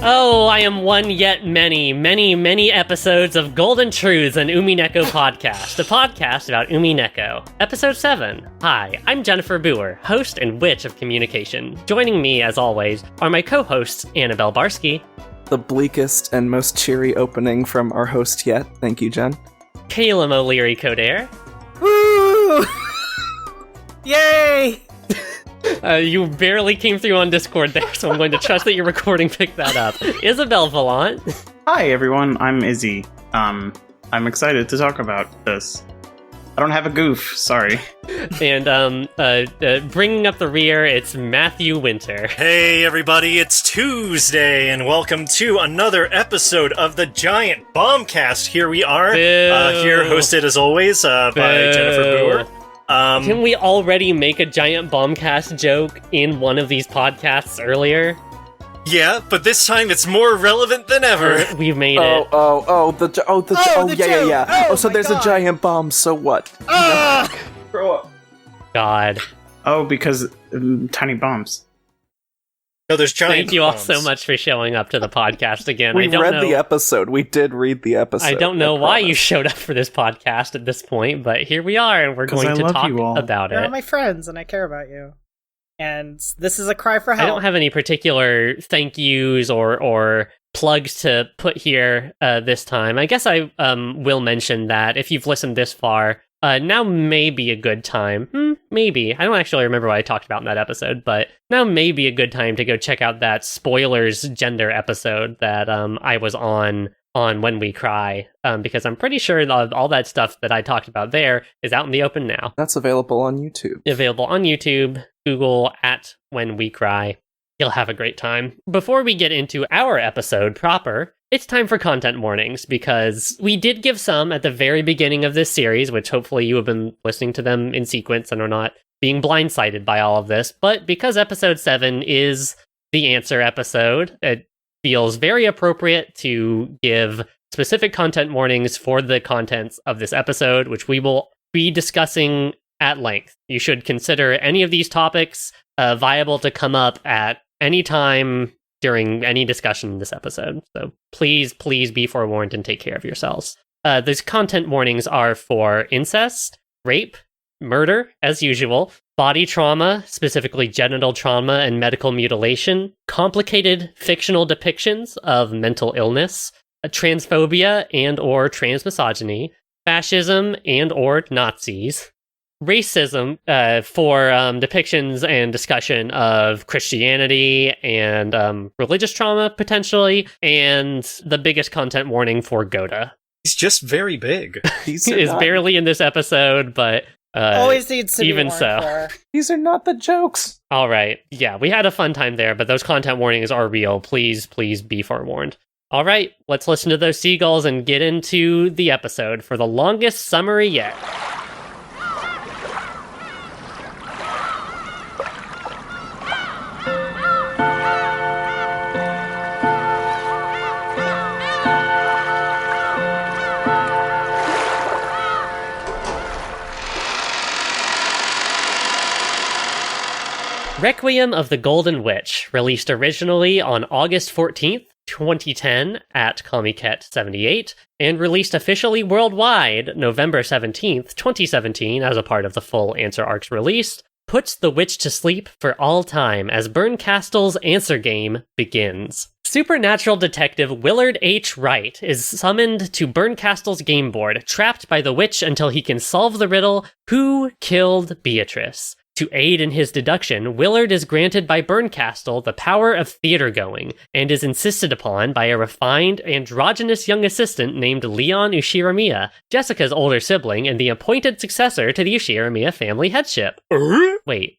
Oh, I am one yet many episodes of Golden Truths and Umineko Podcast, a podcast about Umineko. Episode 7. Hi, I'm Jennifer Booher, host and witch of communication. Joining me, as always, are my co-hosts, Annabelle Barsky. The bleakest and most cheery opening from our host yet. Thank you, Jen. Caelum O'Leary Codair. Woo! Yay! You barely came through on Discord there, so I'm going to trust that your recording picked that up. Isabelle Valant. Hi everyone, I'm Izzy. I'm excited to talk about this. I don't have a goof, sorry. And bringing up the rear, it's Matthew Winter. Hey everybody, it's Tuesday, and welcome to another episode of the Giant Bombcast. Here we are, here hosted as always by Jennifer Booher. Didn't we already make a Giant Bombcast joke in one of these podcasts earlier? Yeah, but this time it's more relevant than ever. We've made it. Yeah. So there's a giant bomb, so what? Grow up. God. Oh, because tiny bombs. No, there's giant Thank you all bombs. so much for showing up to the podcast again. We read the episode. We did read the episode. I don't know why you showed up for this podcast at this point, but here we are, and we're going to talk about You're it. all my friends, and I care about you. And this is a cry for help. I don't have any particular thank yous or plugs to put here this time. I guess I will mention that if you've listened this far, now may be a good time. Maybe. I don't actually remember what I talked about in that episode, but now may be a good time to go check out that spoilers gender episode that I was on When We Cry, because I'm pretty sure all that stuff that I talked about there is out in the open now. That's available on YouTube. Available on YouTube. Google at When We Cry. You'll have a great time. Before we get into our episode proper, it's time for content warnings, because we did give some at the very beginning of this series, which hopefully you have been listening to them in sequence and are not being blindsided by all of this. But because episode 7 is the answer episode, it feels very appropriate to give specific content warnings for the contents of this episode, which we will be discussing at length. You should consider any of these topics viable to come up at any time during any discussion in this episode. So please be forewarned and take care of yourselves. These content warnings are for incest, rape, murder, as usual, body trauma, specifically genital trauma and medical mutilation, complicated fictional depictions of mental illness, transphobia and or transmisogyny, fascism and or Nazis, racism for depictions and discussion of Christianity and religious trauma, potentially, and the biggest content warning for Goda. He's just very big. Is barely in this episode, but always needs to even be so. for. These are not the jokes. All right. Yeah, we had a fun time there, but those content warnings are real. Please be forewarned. All right, let's listen to those seagulls and get into the episode for the longest summary yet. Requiem of the Golden Witch, released originally on August 14th, 2010 at Comiket 78, and released officially worldwide November 17th, 2017 as a part of the full Answer Arcs release, puts the witch to sleep for all time as Berncastle's answer game begins. Supernatural detective Willard H. Wright is summoned to Berncastle's game board, trapped by the witch until he can solve the riddle, who killed Beatrice? To aid in his deduction, Willard is granted by Berncastle the power of theater-going, and is insisted upon by a refined, androgynous young assistant named Leon Ushiramiya, Jessica's older sibling and the appointed successor to the Ushiramiya family headship. Wait.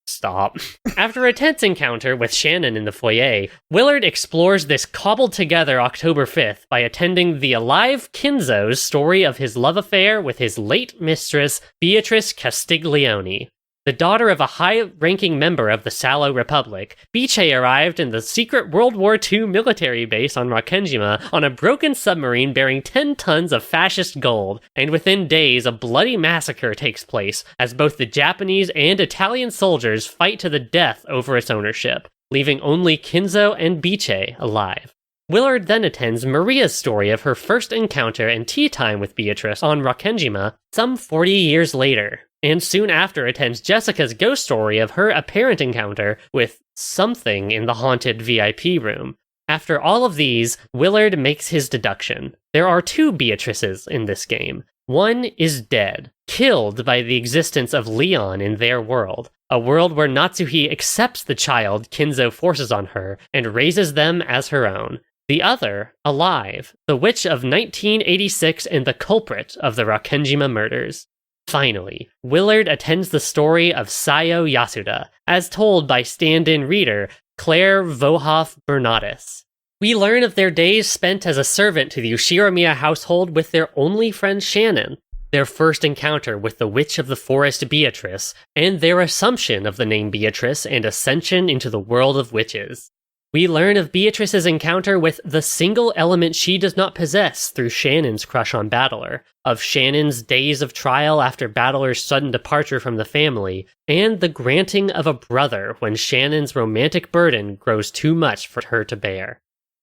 Stop. After a tense encounter with Shannon in the foyer, Willard explores this cobbled-together October 5th by attending the alive Kinzo's story of his love affair with his late mistress, Beatrice Castiglione. The daughter of a high-ranking member of the Salo Republic, Biche arrived in the secret World War II military base on Rakenjima on a broken submarine bearing 10 tons of fascist gold, and within days a bloody massacre takes place as both the Japanese and Italian soldiers fight to the death over its ownership. leaving only Kinzo and Biche alive. Willard then attends Maria's story of her first encounter and tea time with Beatrice on Rakenjima some 40 years later, and soon after attends Jessica's ghost story of her apparent encounter with something in the haunted VIP room. After all of these, Willard makes his deduction. There are 2 Beatrices in this game. One is dead, killed by the existence of Leon in their world, a world where Natsuhi accepts the child Kinzo forces on her and raises them as her own. The other, alive, the witch of 1986 and the culprit of the Rakenjima murders. Finally, Willard attends the story of Sayo Yasuda, as told by stand-in reader Claire Vohoff Bernatis. We learn of their days spent as a servant to the Ushiromiya household with their only friend Shannon, their first encounter with the Witch of the Forest Beatrice, and their assumption of the name Beatrice and ascension into the world of witches. We learn of Beatrice's encounter with the single element she does not possess through Shannon's crush on Battler, of Shannon's days of trial after Battler's sudden departure from the family, and the granting of a brother when Shannon's romantic burden grows too much for her to bear.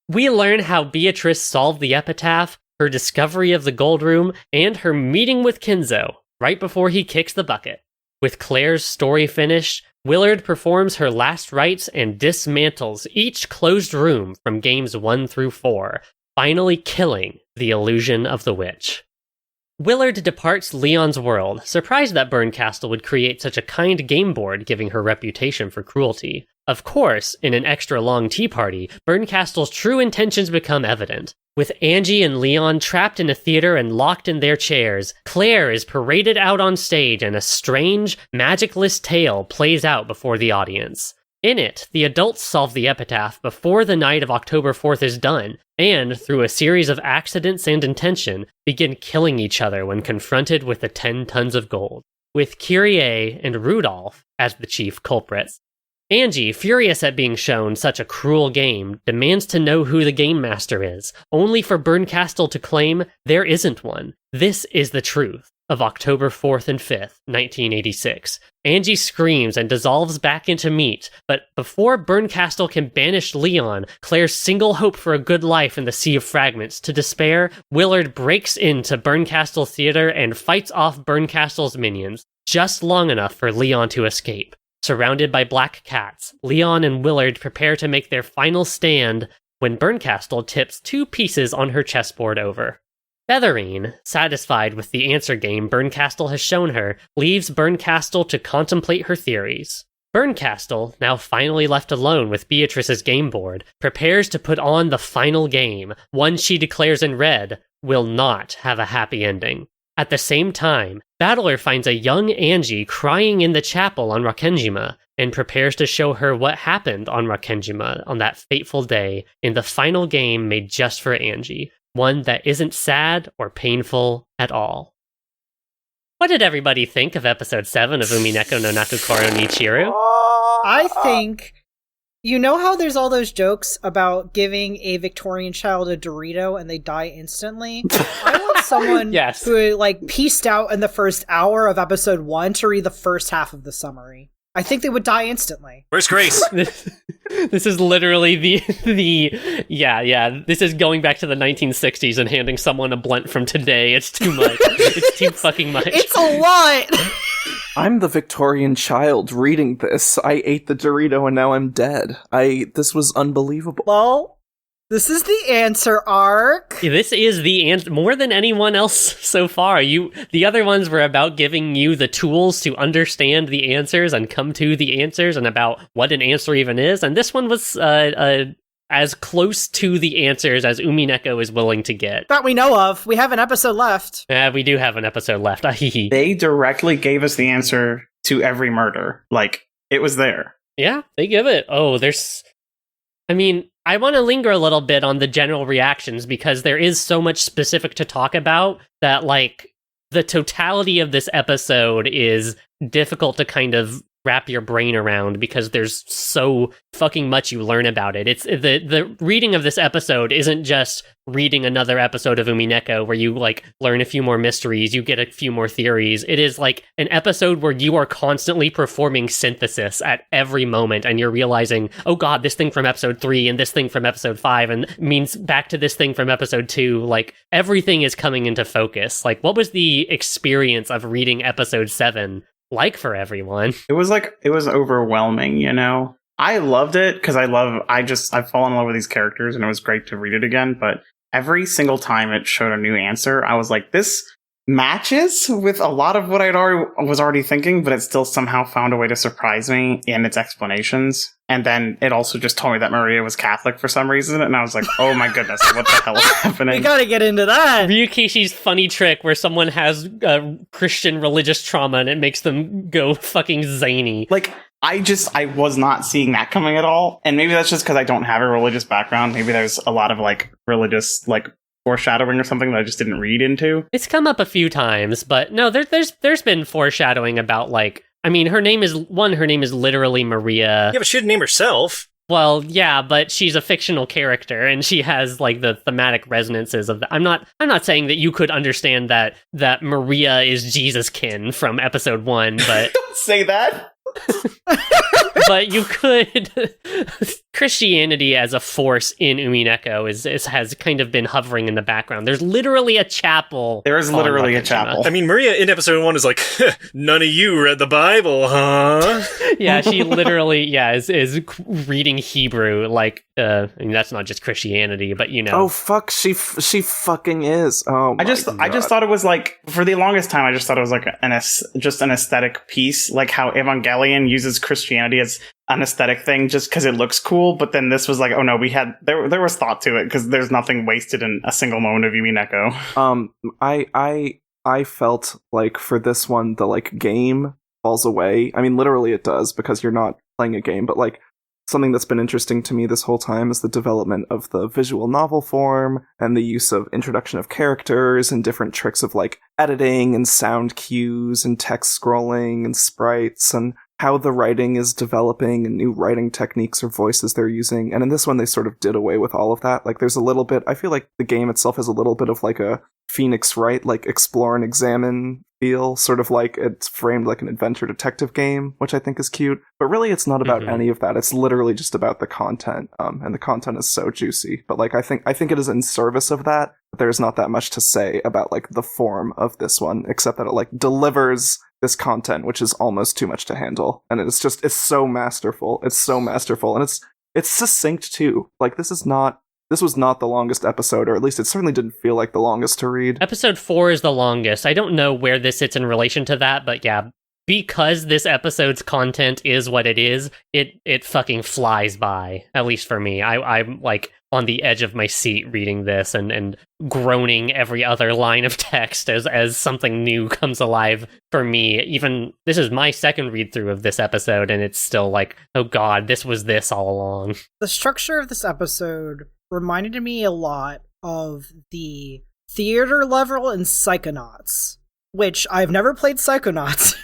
We learn how Beatrice solved the epitaph, her discovery of the gold room, and her meeting with Kinzo, right before he kicks the bucket. With Claire's story finished, Willard performs her last rites and dismantles each closed room from games 1 through 4, finally killing the illusion of the witch. Willard departs Leon's world, surprised that Bernkastel would create such a kind game board giving her reputation for cruelty. Of course, in an extra-long tea party, Bernkastel's true intentions become evident. With Angie and Leon trapped in a theater and locked in their chairs, Claire is paraded out on stage and a strange, magicless tale plays out before the audience. In it, the adults solve the epitaph before the night of October 4th is done, and, through a series of accidents and intention, begin killing each other when confronted with the 10 tons of gold, with Kyrie and Rudolph as the chief culprits. Angie, furious at being shown such a cruel game, demands to know who the game master is, only for Bernkastel to claim there isn't one. This is the truth of October 4th and 5th, 1986. Angie screams and dissolves back into meat, but before Bernkastel can banish Leon, Claire's single hope for a good life in the Sea of Fragments, to despair, Willard breaks into Bernkastel Theater and fights off Bernkastel's minions, just long enough for Leon to escape. Surrounded by black cats, Leon and Willard prepare to make their final stand when Bernkastel tips 2 pieces on her chessboard over. Featherine, satisfied with the answer game Bernkastel has shown her, leaves Bernkastel to contemplate her theories. Bernkastel, now finally left alone with Beatrice's game board, prepares to put on the final game, one she declares in red will not have a happy ending. At the same time, Battler finds a young Angie crying in the chapel on Rakenjima, and prepares to show her what happened on Rakenjima on that fateful day in the final game made just for Angie, one that isn't sad or painful at all. What did everybody think of episode 7 of Umineko no Nakukoro ni Chiru? I think, you know how there's all those jokes about giving a Victorian child a Dorito and they die instantly? I want someone Yes. who pieced out in the first hour of episode 1 to read the first half of the summary. I think they would die instantly. Where's Grace? This is literally this is going back to the 1960s and handing someone a blunt from today. It's too much. It's too fucking much. It's a lot! I'm the Victorian child reading this. I ate the Dorito and now I'm dead. This was unbelievable. Well, this is the answer arc. This is the answer more than anyone else so far. The other ones were about giving you the tools to understand the answers and come to the answers and about what an answer even is. And this one was as close to the answers as Umineko is willing to get. That we know of. We have an episode left. We do have an episode left. They directly gave us the answer to every murder. It was there. Yeah, they give it. I want to linger a little bit on the general reactions because there is so much specific to talk about that, the totality of this episode is difficult to kind of wrap your brain around because there's so fucking much you learn about it. It's the reading of this episode isn't just reading another episode of Umineko where you like learn a few more mysteries, you get a few more theories. It is like an episode where you are constantly performing synthesis at every moment, and you're realizing, oh god, this thing from episode 3 and this thing from episode 5 and means back to this thing from episode 2. Like everything is coming into focus. Like what was the experience of reading episode 7 like for everyone? It was overwhelming, you know? I loved it because I've fallen in love with these characters and it was great to read it again, but every single time it showed a new answer, I was like, this matches with a lot of what was already thinking, but it still somehow found a way to surprise me in its explanations. And then it also just told me that Maria was Catholic for some reason, and I was like, oh my goodness, what the hell is happening? We gotta get into that! Ryukishi's funny trick where someone has Christian religious trauma and it makes them go fucking zany. Like, I was not seeing that coming at all. And maybe that's just because I don't have a religious background. Maybe there's a lot of, like, religious, like, foreshadowing or something that I just didn't read into. It's come up a few times, but no, there's been foreshadowing about, like, I mean, her name is literally Maria. Yeah, but she didn't name herself. Well, yeah, but she's a fictional character, and she has like the thematic resonances of that. I'm not saying that you could understand that Maria is Jesus-kin from episode 1, but Don't say that. but you could. Christianity as a force in Umineko has kind of been hovering in the background. There's literally a chapel. There is literally a chapel. I mean, Maria in episode 1 is like, none of you read the Bible, huh? Yeah, she literally, is reading Hebrew, like, I mean, that's not just Christianity, but you know. Oh, fuck, she fucking is. Oh, my I just thought it was like, for the longest time, I just thought it was like an aesthetic piece, like how Evangelion uses Christianity as an aesthetic thing just because it looks cool, but then this was like, oh no, there was thought to it because there's nothing wasted in a single moment of Umineko. I felt like for this one, the like game falls away. I mean, literally it does because you're not playing a game, but like something that's been interesting to me this whole time is the development of the visual novel form and the use of introduction of characters and different tricks of like editing and sound cues and text scrolling and sprites and how the writing is developing and new writing techniques or voices they're using. And in this one, they sort of did away with all of that. Like there's a little bit, I feel like the game itself has a little bit of like a Phoenix Wright, like explore and examine feel, sort of like it's framed like an adventure detective game, which I think is cute. But really it's not about any of that. It's literally just about the content. And the content is so juicy. But like I think it is in service of that. But there's not that much to say about like the form of this one, except that it like delivers this content, which is almost too much to handle. And it's so masterful. It's so masterful. And it's succinct too. Like this was not the longest episode, or at least it certainly didn't feel like the longest to read. Episode 4 is the longest. I don't know where this sits in relation to that, but yeah, because this episode's content is what it is, it fucking flies by, at least for me. I'm like on the edge of my seat reading this and groaning every other line of text as something new comes alive for me. Even this is my second read through of this episode, and it's still like, oh god, this was this all along. The structure of this episode reminded me a lot of the theater level in Psychonauts, which I've never played Psychonauts.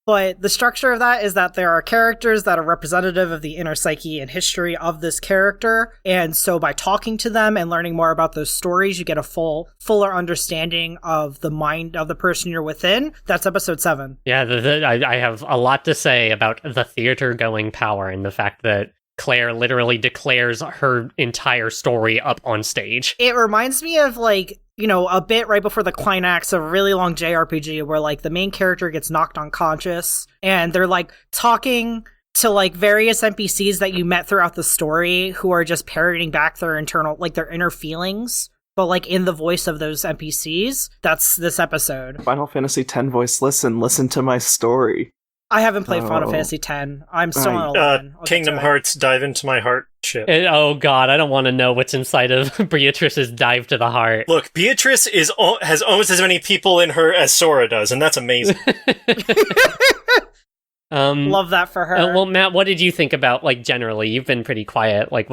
But the structure of that is that there are characters that are representative of the inner psyche and history of this character. And so by talking to them and learning more about those stories, you get a fuller understanding of the mind of the person you're within. That's episode 7. Yeah, I have a lot to say about the theater-going power and the fact that Claire literally declares her entire story up on stage. It reminds me of, like, you know, a bit right before the climax of a really long JRPG where, like, the main character gets knocked unconscious and they're, like, talking to, like, various NPCs that you met throughout the story who are just parroting back their inner feelings, but, like, in the voice of those NPCs. That's this episode. Final Fantasy X voice, listen to my story. I haven't played Final Fantasy X. I'm still on 11. Kingdom Hearts Dive into My Heart shit. Oh god, I don't want to know what's inside of Beatrice's Dive to the Heart. Look, Beatrice has almost as many people in her as Sora does, and that's amazing. Love that for her. Well, Matt, what did you think about, like, generally? You've been pretty quiet. Like,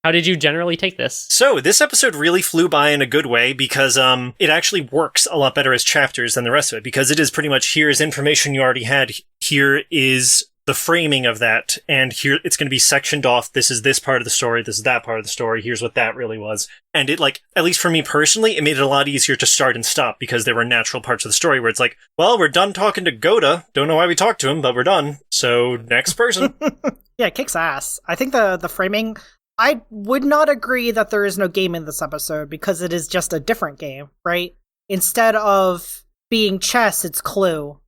how did you generally take this? So, this episode really flew by in a good way because it actually works a lot better as chapters than the rest of it, because it is pretty much, here's information you already had, here is the framing of that, and here it's going to be sectioned off. This is this part of the story, this is that part of the story, here's what that really was. And it, like, at least for me personally, it made it a lot easier to start and stop, because there were natural parts of the story where it's like, well, we're done talking to Goda, don't know why we talked to him, but we're done, so next person. Yeah, it kicks ass. I think the framing, I would not agree that there is no game in this episode, because it is just a different game, right? Instead of being chess, it's Clue.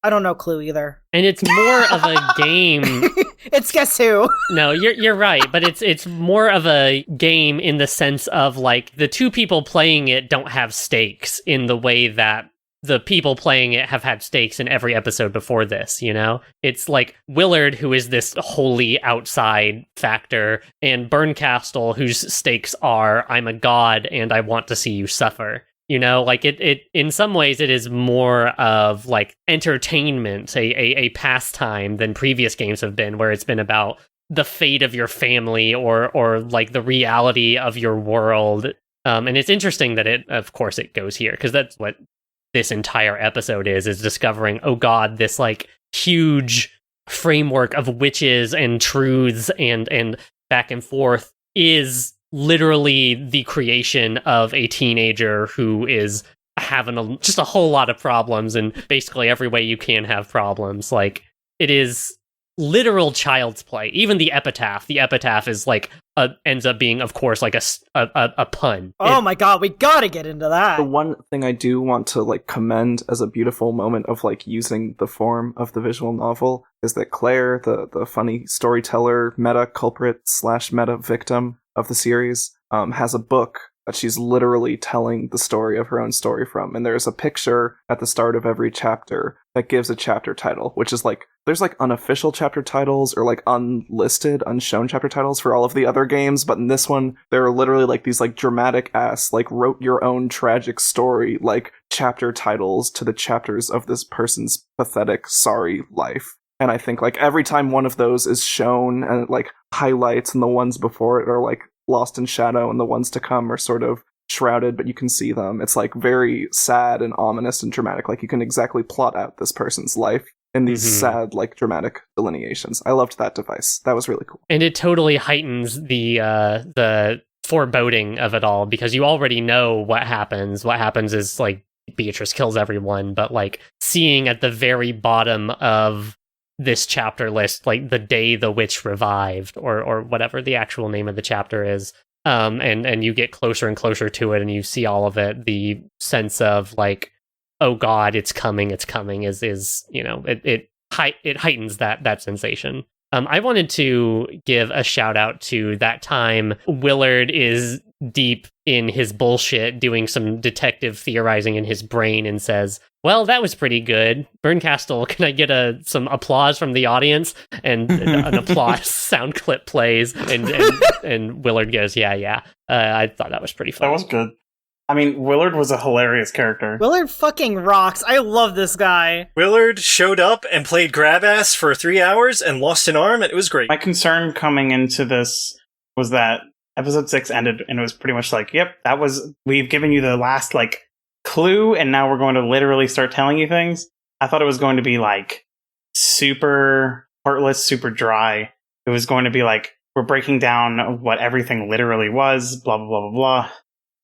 I don't know Clue either. And it's more of a game. It's Guess Who. No, you're right, but it's more of a game in the sense of, like, the two people playing it don't have stakes in the way that the people playing it have had stakes in every episode before this, you know? It's like Willard, who is this wholly outside factor, and Berncastle, whose stakes are, I'm a god and I want to see you suffer. You know, like it in some ways it is more of like entertainment, a pastime than previous games have been, where it's been about the fate of your family or like the reality of your world. And it's interesting that of course it goes here, because that's what this entire episode is discovering, oh god, this like huge framework of witches and truths and back and forth is literally the creation of a teenager who is having just a whole lot of problems in basically every way you can have problems. Like, it is literal child's play. Even the epitaph is like ends up being, of course, like a pun. Oh my god, we gotta get into that. The one thing I do want to like commend as a beautiful moment of like using the form of the visual novel is that Claire, the funny storyteller, meta culprit / meta victim of the series, has a book that she's literally telling the story of her own story from. And there's a picture at the start of every chapter that gives a chapter title, which is like, there's like unofficial chapter titles or like unlisted, unshown chapter titles for all of the other games. But in this one, there are literally like these like dramatic ass, like wrote your own tragic story, like chapter titles to the chapters of this person's pathetic, sorry life. And I think like every time one of those is shown and it like highlights, and the ones before it are like lost in shadow and the ones to come are sort of shrouded, but you can see them. It's like very sad and ominous and dramatic. Like you can exactly plot out this person's life in these sad, like dramatic delineations. I loved that device. That was really cool. And it totally heightens the foreboding of it all, because you already know what happens. What happens is like Beatrice kills everyone, but like seeing at the very bottom of this chapter list, like the day the witch revived, or whatever the actual name of the chapter is, and you get closer and closer to it, and you see all of it. The sense of like, oh god, it's coming, is you know, it heightens that sensation. I wanted to give a shout out to that time Willard is deep in his bullshit, doing some detective theorizing in his brain, and says, well, that was pretty good. Berncastle, can I get some applause from the audience? And an applause sound clip plays, and Willard goes, yeah. I thought that was pretty fun. That was good. I mean, Willard was a hilarious character. Willard fucking rocks. I love this guy. Willard showed up and played grab ass for 3 hours and lost an arm, and it was great. My concern coming into this was that episode 6 ended, and it was pretty much like, yep, we've given you the last, like, clue, and now we're going to literally start telling you things. I thought it was going to be, like, super heartless, super dry. It was going to be like, we're breaking down what everything literally was, blah, blah, blah, blah, blah.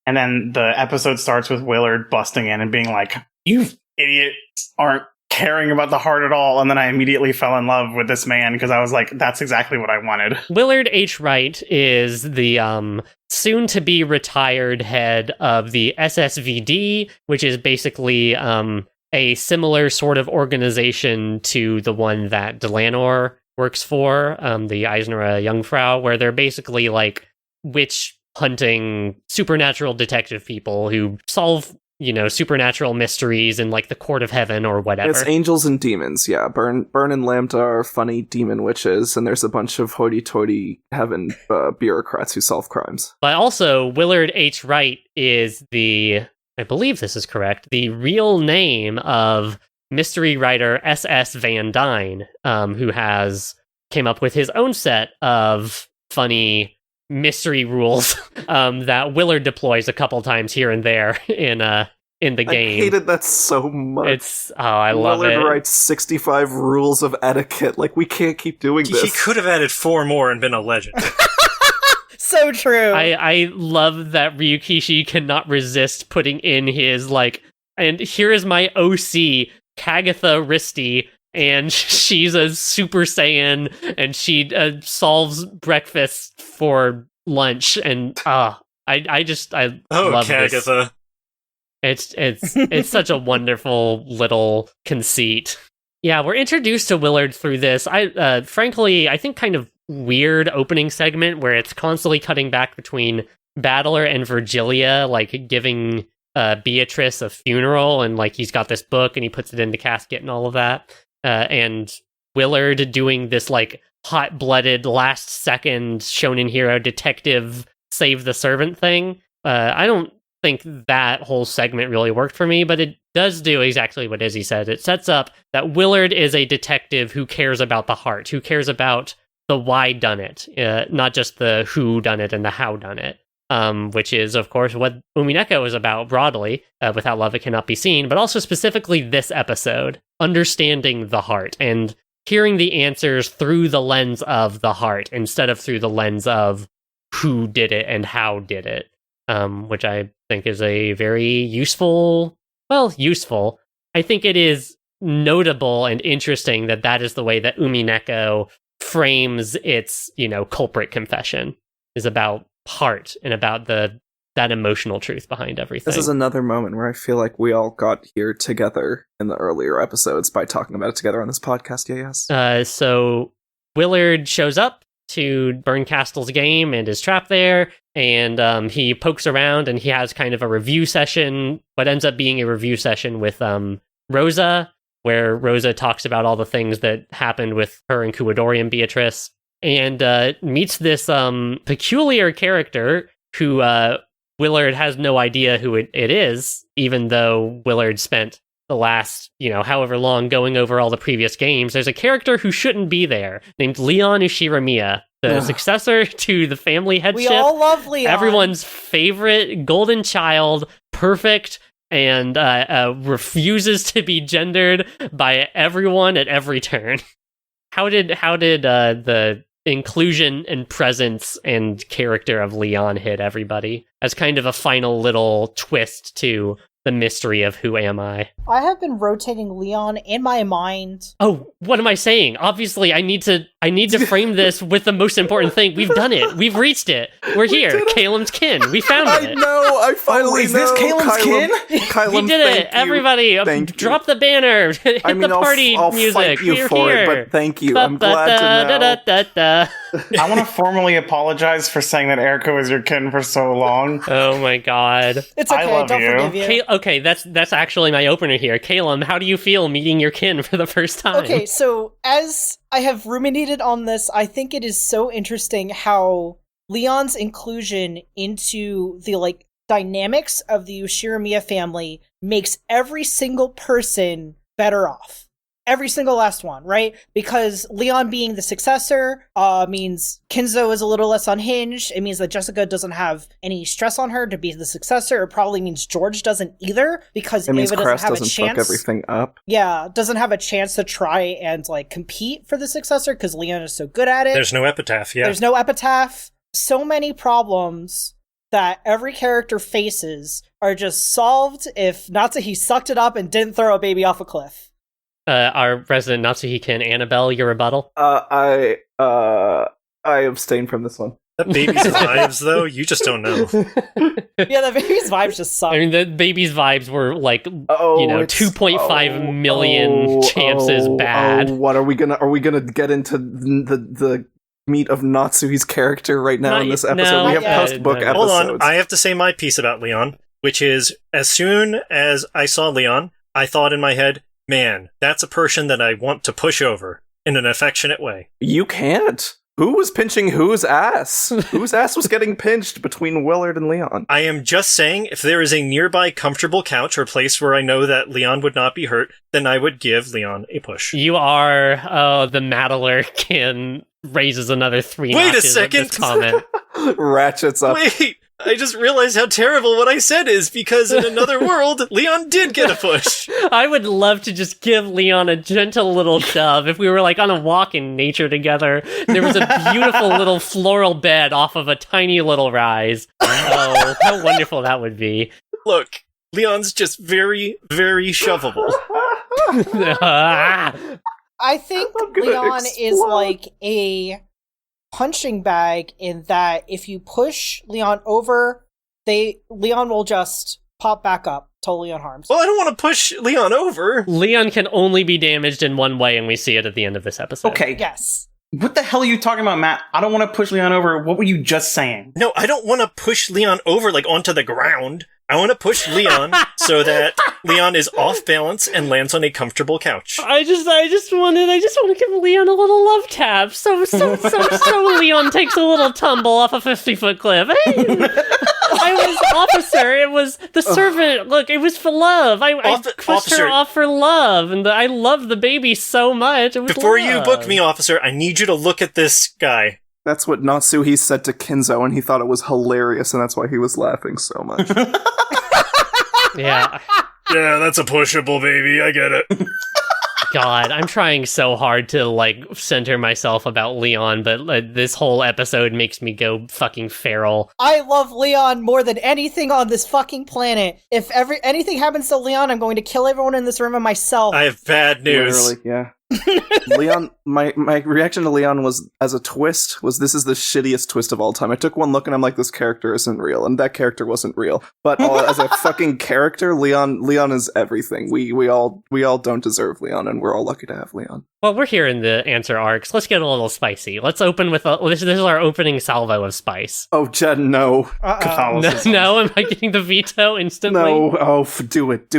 And then the episode starts with Willard busting in and being like, you idiots aren't caring about the heart at all. And then I immediately fell in love with this man, because I was like, that's exactly what I wanted. Willard H. Wright is the soon-to-be retired head of the SSVD, which is basically a similar sort of organization to the one that Delanor works for, the Eisner Jungfrau, where they're basically like witch hunting supernatural detective people who solve, you know, supernatural mysteries in like the court of heaven or whatever. It's angels and demons, yeah. Burn and Lambda are funny demon witches, and there's a bunch of hoity-toity heaven bureaucrats who solve crimes. But also, Willard H. Wright is I believe this is correct, the real name of mystery writer S.S. Van Dyne, who came up with his own set of funny mystery rules that Willard deploys a couple times here and there in in the game. I hated that so much. I love Willard it. writes 65 rules of etiquette. Like, we can't keep doing this. He could have added 4 more and been a legend. So true. I love that Ryukishi cannot resist putting in his, like, and here is my OC, Kagatha Risti, and she's a Super Saiyan, and she solves breakfast for lunch, and I love Kagatha. this. It's such a wonderful little conceit. Yeah, we're introduced to Willard through this. Frankly, I think kind of weird opening segment where it's constantly cutting back between Battler and Virgilia, like giving Beatrice a funeral, and like he's got this book and he puts it in the casket and all of that. And Willard doing this like hot-blooded, last-second shonen hero detective save the servant thing. I don't think that whole segment really worked for me, but it does do exactly what Izzy said. It sets up that Willard is a detective who cares about the heart, who cares about the why-dunnit, not just the who-done-it and the how-done-it, which is, of course, what Umineko is about broadly. Without love, it cannot be seen, but also specifically this episode, understanding the heart and hearing the answers through the lens of the heart instead of through the lens of who did it and how did it, which I think is a very useful. I think it is notable and interesting that is the way that Umineko frames its, culprit confession, is about heart and about that emotional truth behind everything. This is another moment where I feel like we all got here together in the earlier episodes by talking about it together on this podcast. Yes. So Willard shows up to Burncastle's game and is trapped there, and he pokes around and he has kind of a review session, what ends up being a review session with Rosa, where Rosa talks about all the things that happened with her and Kuwadori and Beatrice, and meets this peculiar character who Willard has no idea who it is, even though Willard spent the last, however long going over all the previous games. There's a character who shouldn't be there, named Leon Ushiramiya, the successor to the family headship. We all love Leon. Everyone's favorite golden child, perfect, and refuses to be gendered by everyone at every turn. How did the inclusion and presence and character of Leon hit everybody as kind of a final little twist to the mystery of who am I? I have been rotating Leon in my mind. Oh, what am I saying? Obviously, I need to frame this with the most important thing. We've done it. We've reached it. We're here. Caelum's kin. We found it. I know. I finally is this know. Caelum's kin? Caelum, We did it. Everybody, drop the banner. Hit the party I'll music. fight you We're for here. it, but thank you. I'm glad to know. I want to formally apologize for saying that Erica was your kin for so long. Oh my god. It's okay. I love Don't you. forgive you. Okay, that's actually my opener here. Caelum, how do you feel meeting your kin for the first time? Okay, so as I have ruminated on this, I think it is so interesting how Leon's inclusion into the dynamics of the Ushiramiya family makes every single person better off. Every single last one, right? Because Leon being the successor means Kinzo is a little less unhinged. It means that Jessica doesn't have any stress on her to be the successor. It probably means George doesn't either, because It means Ava Crest doesn't have doesn't a fuck chance. everything up. Yeah, doesn't have a chance to try and compete for the successor because Leon is so good at it. There's no epitaph, yeah. There's no epitaph. So many problems that every character faces are just solved if Natsuhi sucked it up and didn't throw a baby off a cliff. Our resident Natsuhi-kin, Annabelle, your rebuttal? I abstain from this one. That baby's vibes, though, you just don't know. Yeah, the baby's vibes just suck. I mean, the baby's vibes were like, it's- 2.5 million chances bad. What are we gonna get into the meat of Natsuhi's character right now in this episode? no, We have not yet. post-book No. episodes. Hold on, I have to say my piece about Leon, which is, as soon as I saw Leon, I thought in my head, man, that's a person that I want to push over in an affectionate way. You can't. Who was pinching whose ass? Whose ass was getting pinched between Willard and Leon? I am just saying, if there is a nearby comfortable couch or place where I know that Leon would not be hurt, then I would give Leon a push. You are, the Madeler-kin raises another 3 Wait a notches of second. this comment. Ratchets up. Wait, I just realized how terrible what I said is, because in another world, Leon did get a push. I would love to just give Leon a gentle little shove. If we were like on a walk in nature together, there was a beautiful little floral bed off of a tiny little rise. Oh, how wonderful that would be. Look, Leon's just very, very shovable. I think I'm gonna Leon is explode. like a punching bag in that if you push Leon over, Leon will just pop back up, totally unharmed. Well, I don't want to push Leon over. Leon can only be damaged in one way, and we see it at the end of this episode. Okay, Yes. what the hell are you talking about, Matt? I don't want to push Leon over. What were you just saying? No, I don't want to push Leon over, like, onto the ground. I want to push Leon so that Leon is off balance and lands on a comfortable couch. I just want to give Leon a little love tap. So Leon takes a little tumble off a 50-foot cliff. Hey, I was officer. It was the servant. Look, it was for love. I pushed Officer. her off for love, and I love the baby so much. It was Before love. you book me, officer, I need you to look at this guy. That's what Natsuhi said to Kinzo, and he thought it was hilarious, and that's why he was laughing so much. Yeah. Yeah, that's a pushable baby. I get it. God, I'm trying so hard to, like, center myself about Leon, but this whole episode makes me go fucking feral. I love Leon more than anything on this fucking planet. If anything happens to Leon, I'm going to kill everyone in this room and myself. I have bad news. Literally, yeah. Leon, my reaction to Leon was, as a twist, was this is the shittiest twist of all time. I took one look and I'm like, this character isn't real, and that character wasn't real. But as a fucking character, Leon is everything. We all don't deserve Leon, and we're all lucky to have Leon. Well, we're here in the answer arcs. Let's get a little spicy. Let's open with this is our opening salvo of spice. Oh, Jen, no. Catholicism. No, am I getting the veto instantly? No, do it.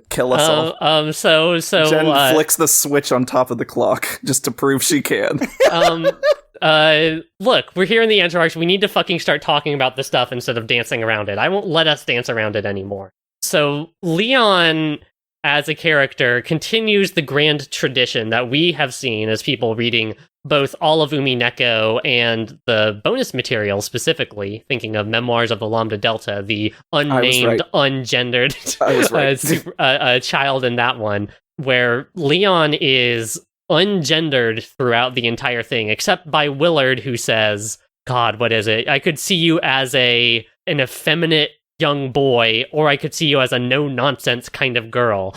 Kill us all. So Jen flicks the switch on top of the clock just to prove she can. Look, we're here in the answer arcs. We need to fucking start talking about this stuff instead of dancing around it. I won't let us dance around it anymore. So Leon, as a character, continues the grand tradition that we have seen as people reading both all of Umineko and the bonus material, specifically thinking of Memoirs of the Lambda Delta, the unnamed, ungendered child in that one, where Leon is ungendered throughout the entire thing, except by Willard, who says, God, what is it? I could see you as an effeminate young boy, or I could see you as a no-nonsense kind of girl,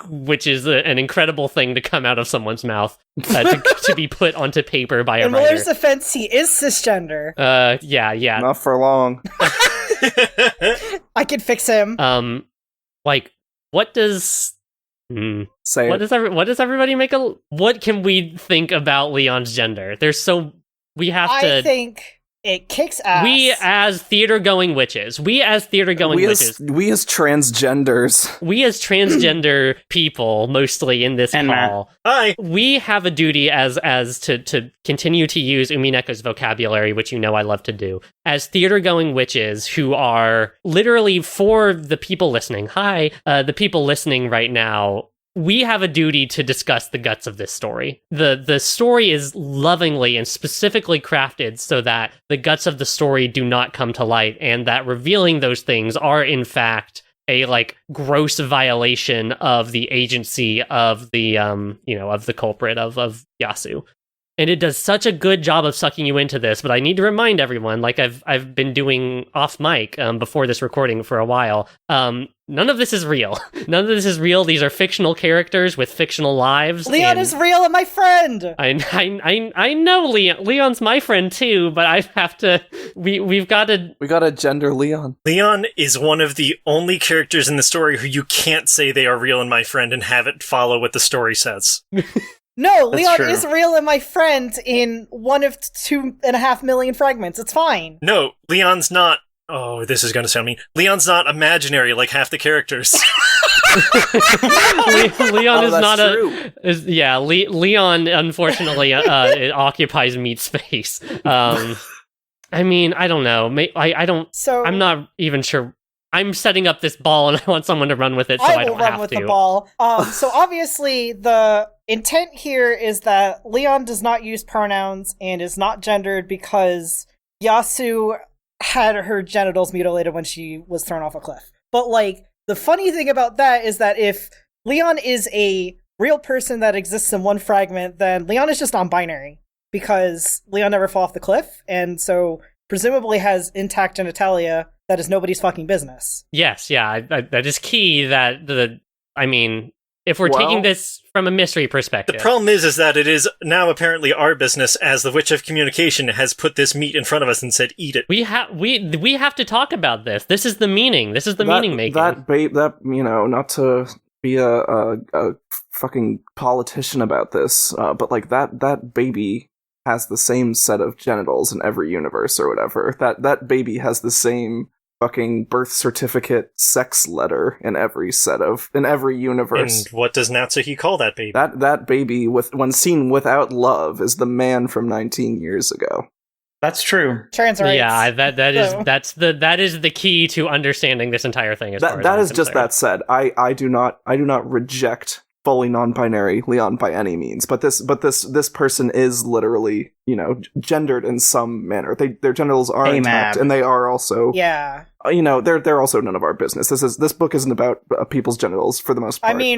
which is an incredible thing to come out of someone's mouth, to be put onto paper by a In writer. Miller's defense, he is cisgender. Yeah. Not for long. I could fix him. Like, what does... Say What it. does everybody make a... What can we think about Leon's gender? We have to... I think it kicks ass. We as theater-going witches. We as transgenders. We as transgender people, mostly in this And call, Hi. we have a duty as to continue to use Umineko's vocabulary, which you know I love to do, as theater-going witches who are literally, for the people listening, the people listening right now, we have a duty to discuss the guts of this story. The story is lovingly and specifically crafted so that the guts of the story do not come to light, and that revealing those things are in fact a gross violation of the agency of the of the culprit of Yasu. And it does such a good job of sucking you into this, but I need to remind everyone, like I've been doing off mic before this recording for a while, none of this is real. None of this is real. These are fictional characters with fictional lives. Leon is real and my friend! I know Leon. Leon's my friend too, but I have to... We gotta gender Leon. Leon is one of the only characters in the story who you can't say they are real and my friend and have it follow what the story says. No, That's Leon true. is real and my friend in one of 2.5 million fragments. It's fine. No, Leon's not... Oh, this is going to sound mean. Leon's not imaginary like half the characters. Leon is that's not true. Leon, unfortunately, it occupies meat space. I mean, I don't know. I don't... So I'm not even sure. I'm setting up this ball and I want someone to run with it so I will don't run have with to. the ball. So obviously the intent here is that Leon does not use pronouns and is not gendered because Yasu had her genitals mutilated when she was thrown off a cliff. But, like, the funny thing about that is that if Leon is a real person that exists in one fragment, then Leon is just non-binary, because Leon never fell off the cliff, and so presumably has intact genitalia that is nobody's fucking business. Yes, yeah, that is key. If we're taking this from a mystery perspective. The problem is that it is now apparently our business, as the Witch of Communication has put this meat in front of us and said, eat it. We have to talk about this. This is the meaning. This is the meaning making. Not to be a fucking politician about this, but like that baby has the same set of genitals in every universe or whatever. That baby has the same fucking birth certificate sex letter in every universe. And what does Natsuki call that baby? That baby, when seen without love, is the man from 19 years ago. That's true. Trans rights. Yeah, that is the key to understanding this entire thing. That is just that said. I do not reject fully non-binary Leon by any means, but this person is literally, gendered in some manner. Their genitals are intact, and they are also they're also none of our business. This book isn't about people's genitals for the most part. I mean,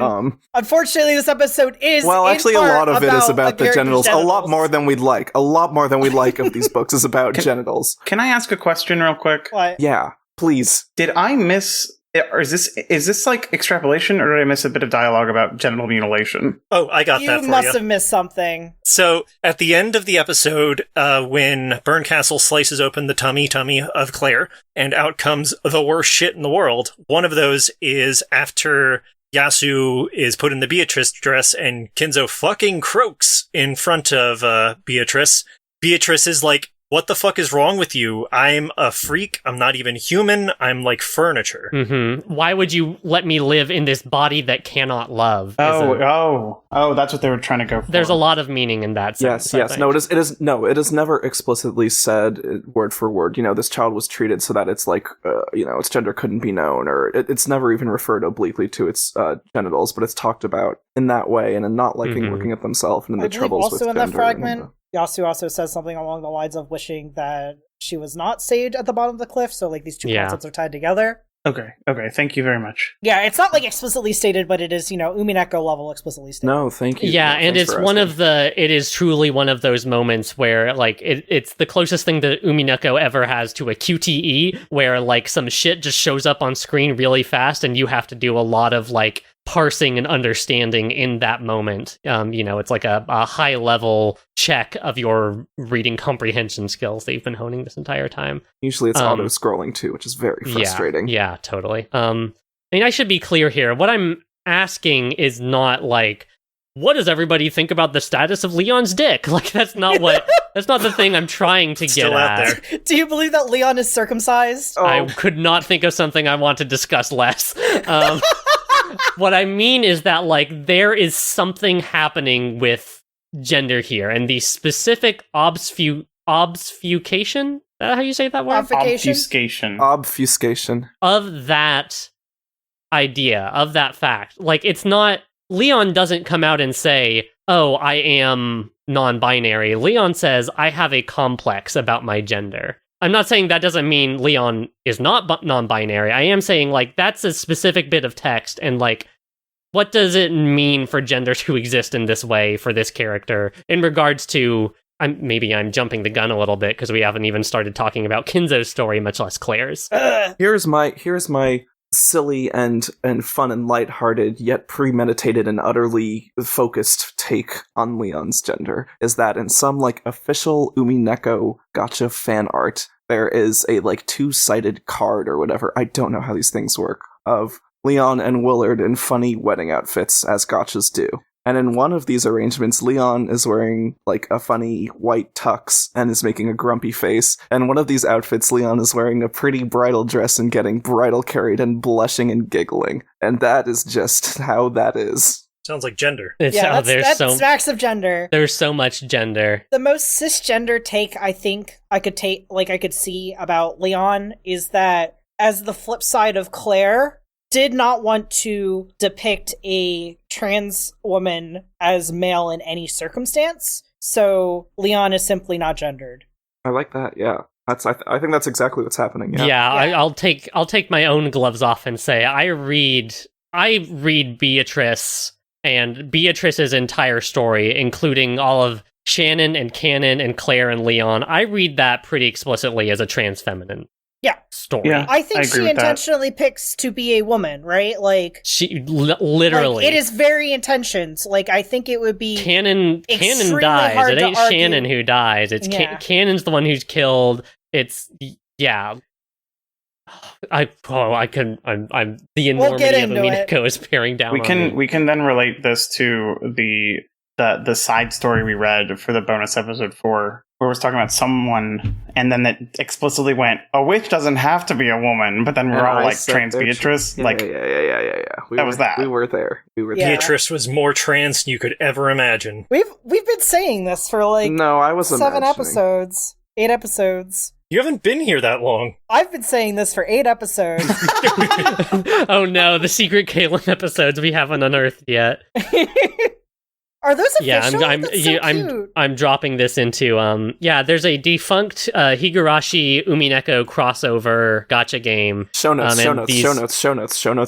unfortunately, this episode is actually a lot of it is about the genitals. A lot more than we'd like. A lot more than we like of these books is about genitals. Can I ask a question real quick? What? Yeah, please. Did I miss? Or is this like extrapolation, or did I miss a bit of dialogue about genital mutilation? Oh, I got that for you. You must have missed something. So, at the end of the episode, when Burncastle slices open the tummy of Claire, and out comes the worst shit in the world, one of those is after Yasu is put in the Beatrice dress, and Kinzo fucking croaks in front of Beatrice. Beatrice is like, what the fuck is wrong with you? I'm a freak. I'm not even human. I'm like furniture. Mm-hmm. Why would you let me live in this body that cannot love? Oh, that's what they were trying to go for. There's a lot of meaning in that sense. Yes. No, it is never explicitly said word for word. This child was treated so that it's like, its gender couldn't be known, or it's never even referred obliquely to its genitals, but it's talked about in that way, and in not liking looking at themselves and in the troubles with gender. Also in that fragment, Yasu also says something along the lines of wishing that she was not saved at the bottom of the cliff, so like these two concepts are tied together. Okay, thank you very much. Yeah, it's not like explicitly stated, but it is, Umineko level explicitly stated. No, thank you. Yeah, and it's it is truly one of those moments where like it's the closest thing that Umineko ever has to a QTE, where like some shit just shows up on screen really fast and you have to do a lot of like parsing and understanding in that moment. It's like a high level check of your reading comprehension skills that you've been honing this entire time. Usually it's auto scrolling too, which is very frustrating. Yeah, totally. I should be clear here. What I'm asking is not like, what does everybody think about the status of Leon's dick? Like, that's not the thing I'm trying to get at. There. Do you believe that Leon is circumcised? I could not think of something I want to discuss less. What I mean is that, like, there is something happening with gender here, and the specific obfuscation? Is that how you say that word? Obfuscation. Of that idea, of that fact. Like, it's not... Leon doesn't come out and say, oh, I am non-binary. Leon says, I have a complex about my gender. I'm not saying that doesn't mean Leon is not non-binary. I am saying, like, that's a specific bit of text, and, like, what does it mean for gender to exist in this way for this character in regards to... Maybe I'm jumping the gun a little bit because we haven't even started talking about Kinzo's story, much less Claire's. Here's my silly and fun and lighthearted, yet premeditated and utterly focused take on Leon's gender, is that in some, like, official Umineko Gacha fan art, there is a, like, two-sided card or whatever, I don't know how these things work, of Leon and Willard in funny wedding outfits, as gachas do. And in one of these arrangements, Leon is wearing, like, a funny white tux and is making a grumpy face. And one of these outfits, Leon is wearing a pretty bridal dress and getting bridal carried and blushing and giggling. And that is just how that is. Sounds like gender. That smacks of gender. There's so much gender. The most cisgender take I think I could see about Leon is that, as the flip side of Claire, did not want to depict a trans woman as male in any circumstance, so Leon is simply not gendered. I like that, yeah. I think that's exactly what's happening. Yeah. I'll take my own gloves off and say I read Beatrice and Beatrice's entire story, including all of Shannon and Canon and Claire and Leon. I read that pretty explicitly as a trans feminine story. Yeah. I think she with that. intentionally picks to be a woman, right? Like She literally, like, it is very intentions. Like I think it would be Canon extremely dies. hard It to ain't argue. Shannon who dies. It's Canon's the one who's killed. It's I'm the enormity of into it. Umineko is bearing down. We can then relate this to the side story we read for the bonus episode 4, where it was talking about someone, and then it explicitly went, a witch doesn't have to be a woman, but then we're all like trans Beatrice. Yeah. We was that. We were there. Yeah. Beatrice was more trans than you could ever imagine. We've been saying this for like No, I was 7 imagining. episodes, 8 episodes. You haven't been here that long. I've been saying this for 8 episodes. Oh no, the secret Caelum episodes we haven't unearthed yet. Are those official? Yeah, That's so cute. I'm dropping this into there's a defunct Higurashi Umineko crossover gacha game. Show notes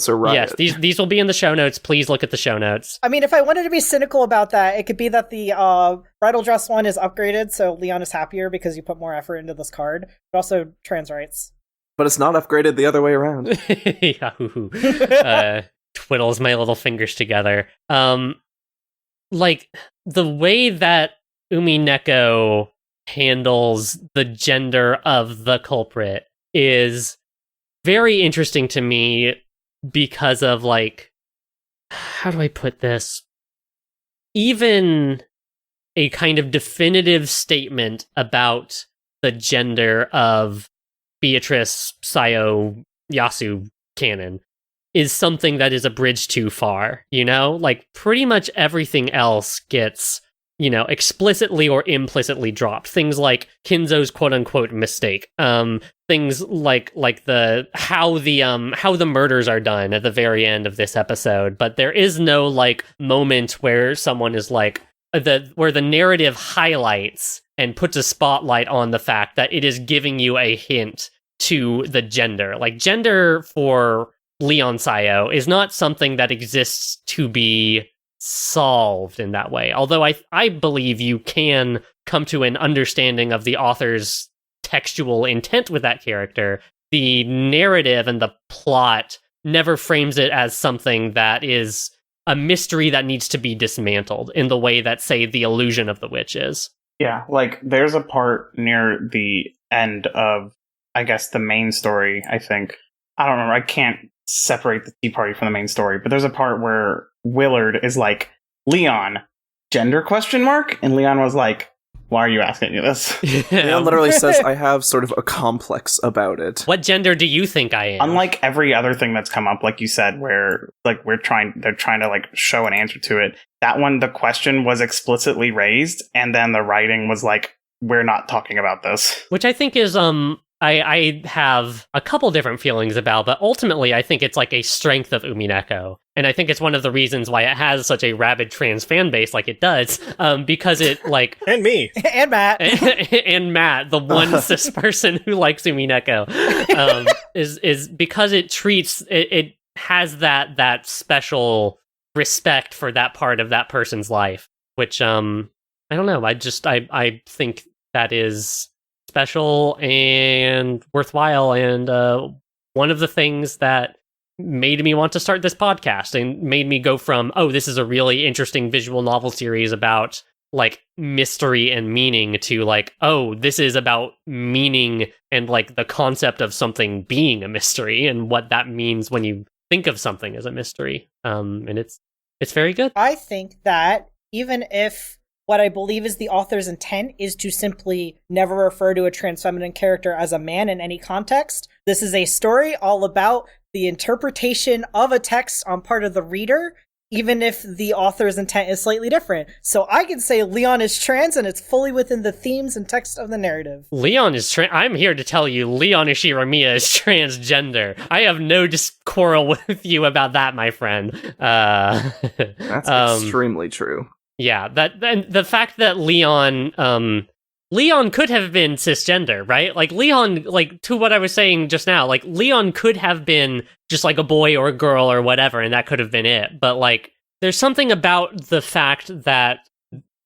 are riot. Yes, these will be in the show notes. Please look at the show notes. I mean, if I wanted to be cynical about that, it could be that the bridal dress one is upgraded, so Leon is happier because you put more effort into this card, but also trans rights. But it's not upgraded the other way around. Yahoo! Twiddles my little fingers together. Like, the way that Umineko handles the gender of the culprit is very interesting to me because of, like, how do I put this? Even a kind of definitive statement about the gender of Beatrice, Sayo, Yasu canon is something that is a bridge too far, you know? Like, pretty much everything else gets, explicitly or implicitly dropped. Things like Kinzo's quote-unquote mistake. Things like how the murders are done at the very end of this episode. But there is no, like, moment where someone is like, where the narrative highlights and puts a spotlight on the fact that it is giving you a hint to the gender. Like, gender for Leon Sayo is not something that exists to be solved in that way. Although I believe you can come to an understanding of the author's textual intent with that character. The narrative and the plot never frames it as something that is a mystery that needs to be dismantled in the way that, say, the illusion of the witch is. Yeah, like, there's a part near the end of, I guess, the main story, I think. I don't remember, I can't separate the tea party from the main story, but there's a part where Willard is like, Leon, gender ? And Leon was like, why are you asking me this? Leon literally says, I have sort of a complex about it. What gender do you think I am? Unlike every other thing that's come up, like you said, where like they're trying to like show an answer to it. That one, the question was explicitly raised, and then the writing was like, we're not talking about this. Which I think is I have a couple different feelings about, but ultimately I think it's like a strength of Umineko. And I think it's one of the reasons why it has such a rabid trans fan base like it does, because it, like... And me. And Matt. and Matt, the one cis person who likes Umineko, is because it treats... It has that special respect for that part of that person's life, which, I don't know, I think that is special and worthwhile, and one of the things that made me want to start this podcast and made me go from, oh, this is a really interesting visual novel series about like mystery and meaning, to like, oh, this is about meaning and like the concept of something being a mystery and what that means when you think of something as a mystery. And it's very good. I think that even if what I believe is the author's intent is to simply never refer to a trans feminine character as a man in any context, this is a story all about the interpretation of a text on part of the reader, even if the author's intent is slightly different. So I can say Leon is trans, and it's fully within the themes and text of the narrative. Leon is I'm here to tell you, Leon Ishiramiya is transgender. I have no quarrel with you about that, my friend. That's extremely true. Yeah, and the fact that Leon Leon could have been cisgender, right? Like, Leon, like, to what I was saying just now, like, Leon could have been just, like, a boy or a girl or whatever, and that could have been it. But, like, there's something about the fact that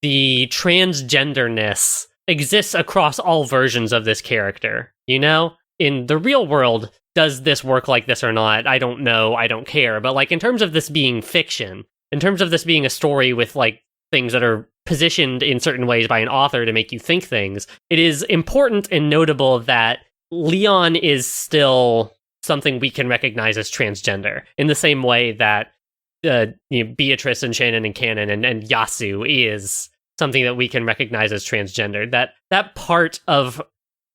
the transgenderness exists across all versions of this character, you know? In the real world, does this work like this or not? I don't know, I don't care. But, like, in terms of this being fiction, in terms of this being a story with, like, things that are positioned in certain ways by an author to make you think things, it is important and notable that Leon is still something we can recognize as transgender, in the same way that Beatrice and Shannon and Canon and Yasu is something that we can recognize as transgender. That part of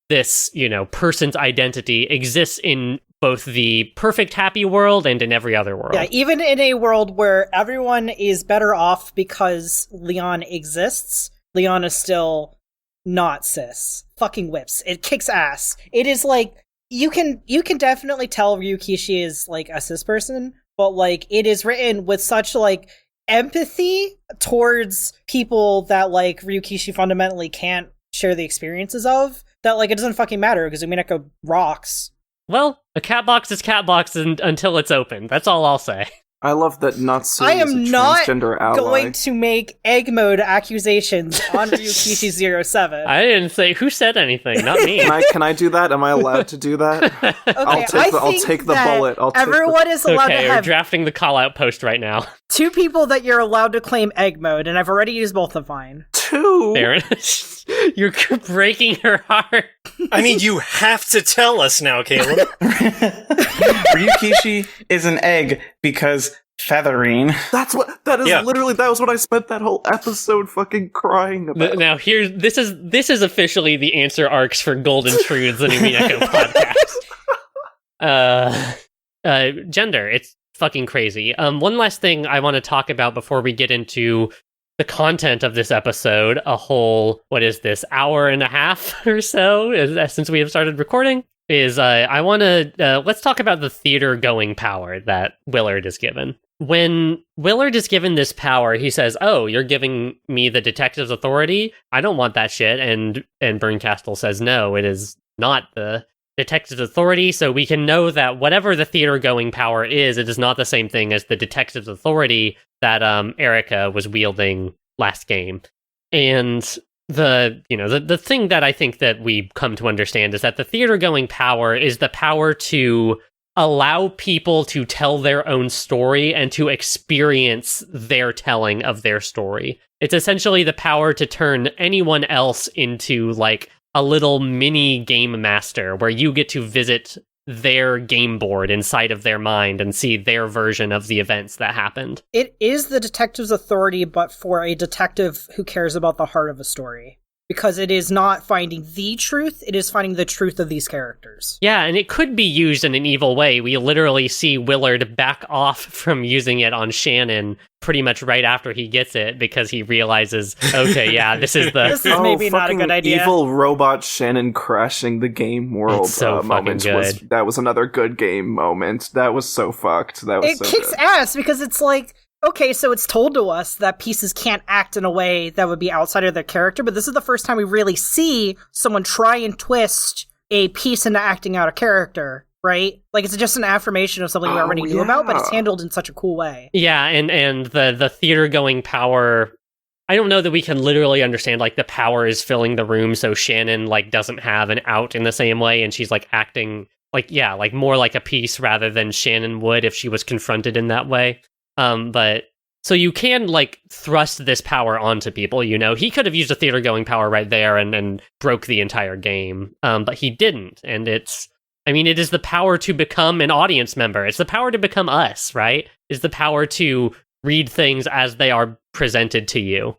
this, person's identity exists in both the perfect happy world and in every other world. Yeah, even in a world where everyone is better off because Leon exists, Leon is still not cis. Fucking whips. It kicks ass. It is like, you can definitely tell Ryukishi is like a cis person, but like it is written with such like empathy towards people that like Ryukishi fundamentally can't share the experiences of, that like it doesn't fucking matter because Umineko rocks. Well, a cat box is cat box until it's open. That's all I'll say. I love that Natsu I is a am not transgender ally. going to make egg mode accusations on Ryukishi 07. I didn't say who said anything, not me. Can I do that? Am I allowed to do that? Okay, I'll take the bullet. Everyone is allowed to Okay, have we're drafting the call-out post right now. 2 people that you're allowed to claim egg mode, and I've already used both of mine. 2? Aaron, you're breaking her heart. I mean, you have to tell us now, Caelum. Ryukishi is an egg because feathering. That was what I spent that whole episode fucking crying about. Now this is officially the answer arcs for Golden Truths and Umineko podcast. Gender, it's fucking crazy. One last thing I want to talk about before we get into the content of this episode, a whole, what is this, hour and a half or so since we have started recording, is I want to, let's talk about the theater-going power that Willard is given. When Willard is given this power, he says, "Oh, you're giving me the detective's authority? I don't want that shit." And Berncastle says, "No, it is not the detective's authority, so we can know that whatever the theater-going power is, it is not the same thing as the detective's authority that Erica was wielding last game." And the thing that I think that we come to understand is that the theater-going power is the power to allow people to tell their own story and to experience their telling of their story. It's essentially the power to turn anyone else into like a little mini game master where you get to visit their game board inside of their mind and see their version of the events that happened. It is the detective's authority, but for a detective who cares about the heart of a story. Because it is not finding the truth, it is finding the truth of these characters. Yeah, and it could be used in an evil way. We literally see Willard back off from using it on Shannon pretty much right after he gets it because he realizes, okay, yeah, this is maybe not a good idea. Evil robot Shannon crashing the game world moment. That was another good game moment. That was so fucked. It kicks ass because it's like, okay, so it's told to us that pieces can't act in a way that would be outside of their character, but this is the first time we really see someone try and twist a piece into acting out a character, right? Like, it's just an affirmation of something we already knew about, but it's handled in such a cool way. Yeah, and the theater-going power, I don't know that we can literally understand, like, the power is filling the room, so Shannon, like, doesn't have an out in the same way, and she's, like, acting, like, yeah, like, more like a piece rather than Shannon would if she was confronted in that way. But so you can like thrust this power onto people, he could have used a theater going power right there and broke the entire game. But he didn't. And it is the power to become an audience member. It's the power to become us, right? It's the power to read things as they are presented to you,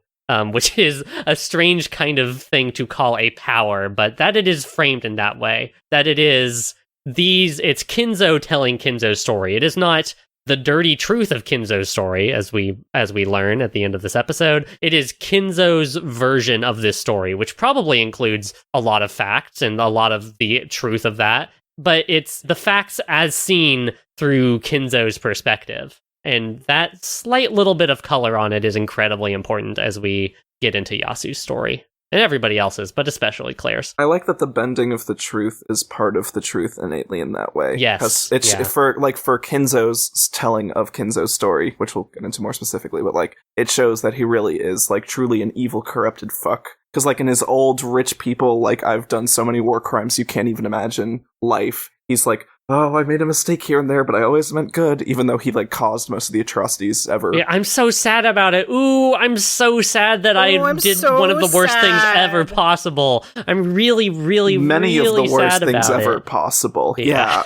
which is a strange kind of thing to call a power, but that it is framed in that way, that it's Kinzo telling Kinzo's story. It is not the dirty truth of Kinzo's story, as we learn at the end of this episode. It is Kinzo's version of this story, which probably includes a lot of facts and a lot of the truth of that, but it's the facts as seen through Kinzo's perspective. And that slight little bit of color on it is incredibly important as we get into Yasu's story. And everybody else's, but especially Claire's. I like that the bending of the truth is part of the truth innately in that way. Yes. Because it's for Kinzo's telling of Kinzo's story, which we'll get into more specifically, but like it shows that he really is like truly an evil, corrupted fuck. Because like in his old rich people, like I've done so many war crimes you can't even imagine life. He's like, oh, I made a mistake here and there, but I always meant good, even though he, like, caused most of the atrocities ever. Yeah, I'm so sad about it. Ooh, I'm so sad that I did one of the worst things ever possible. I'm really, really, Many really of the worst sad things about ever it. possible. Yeah,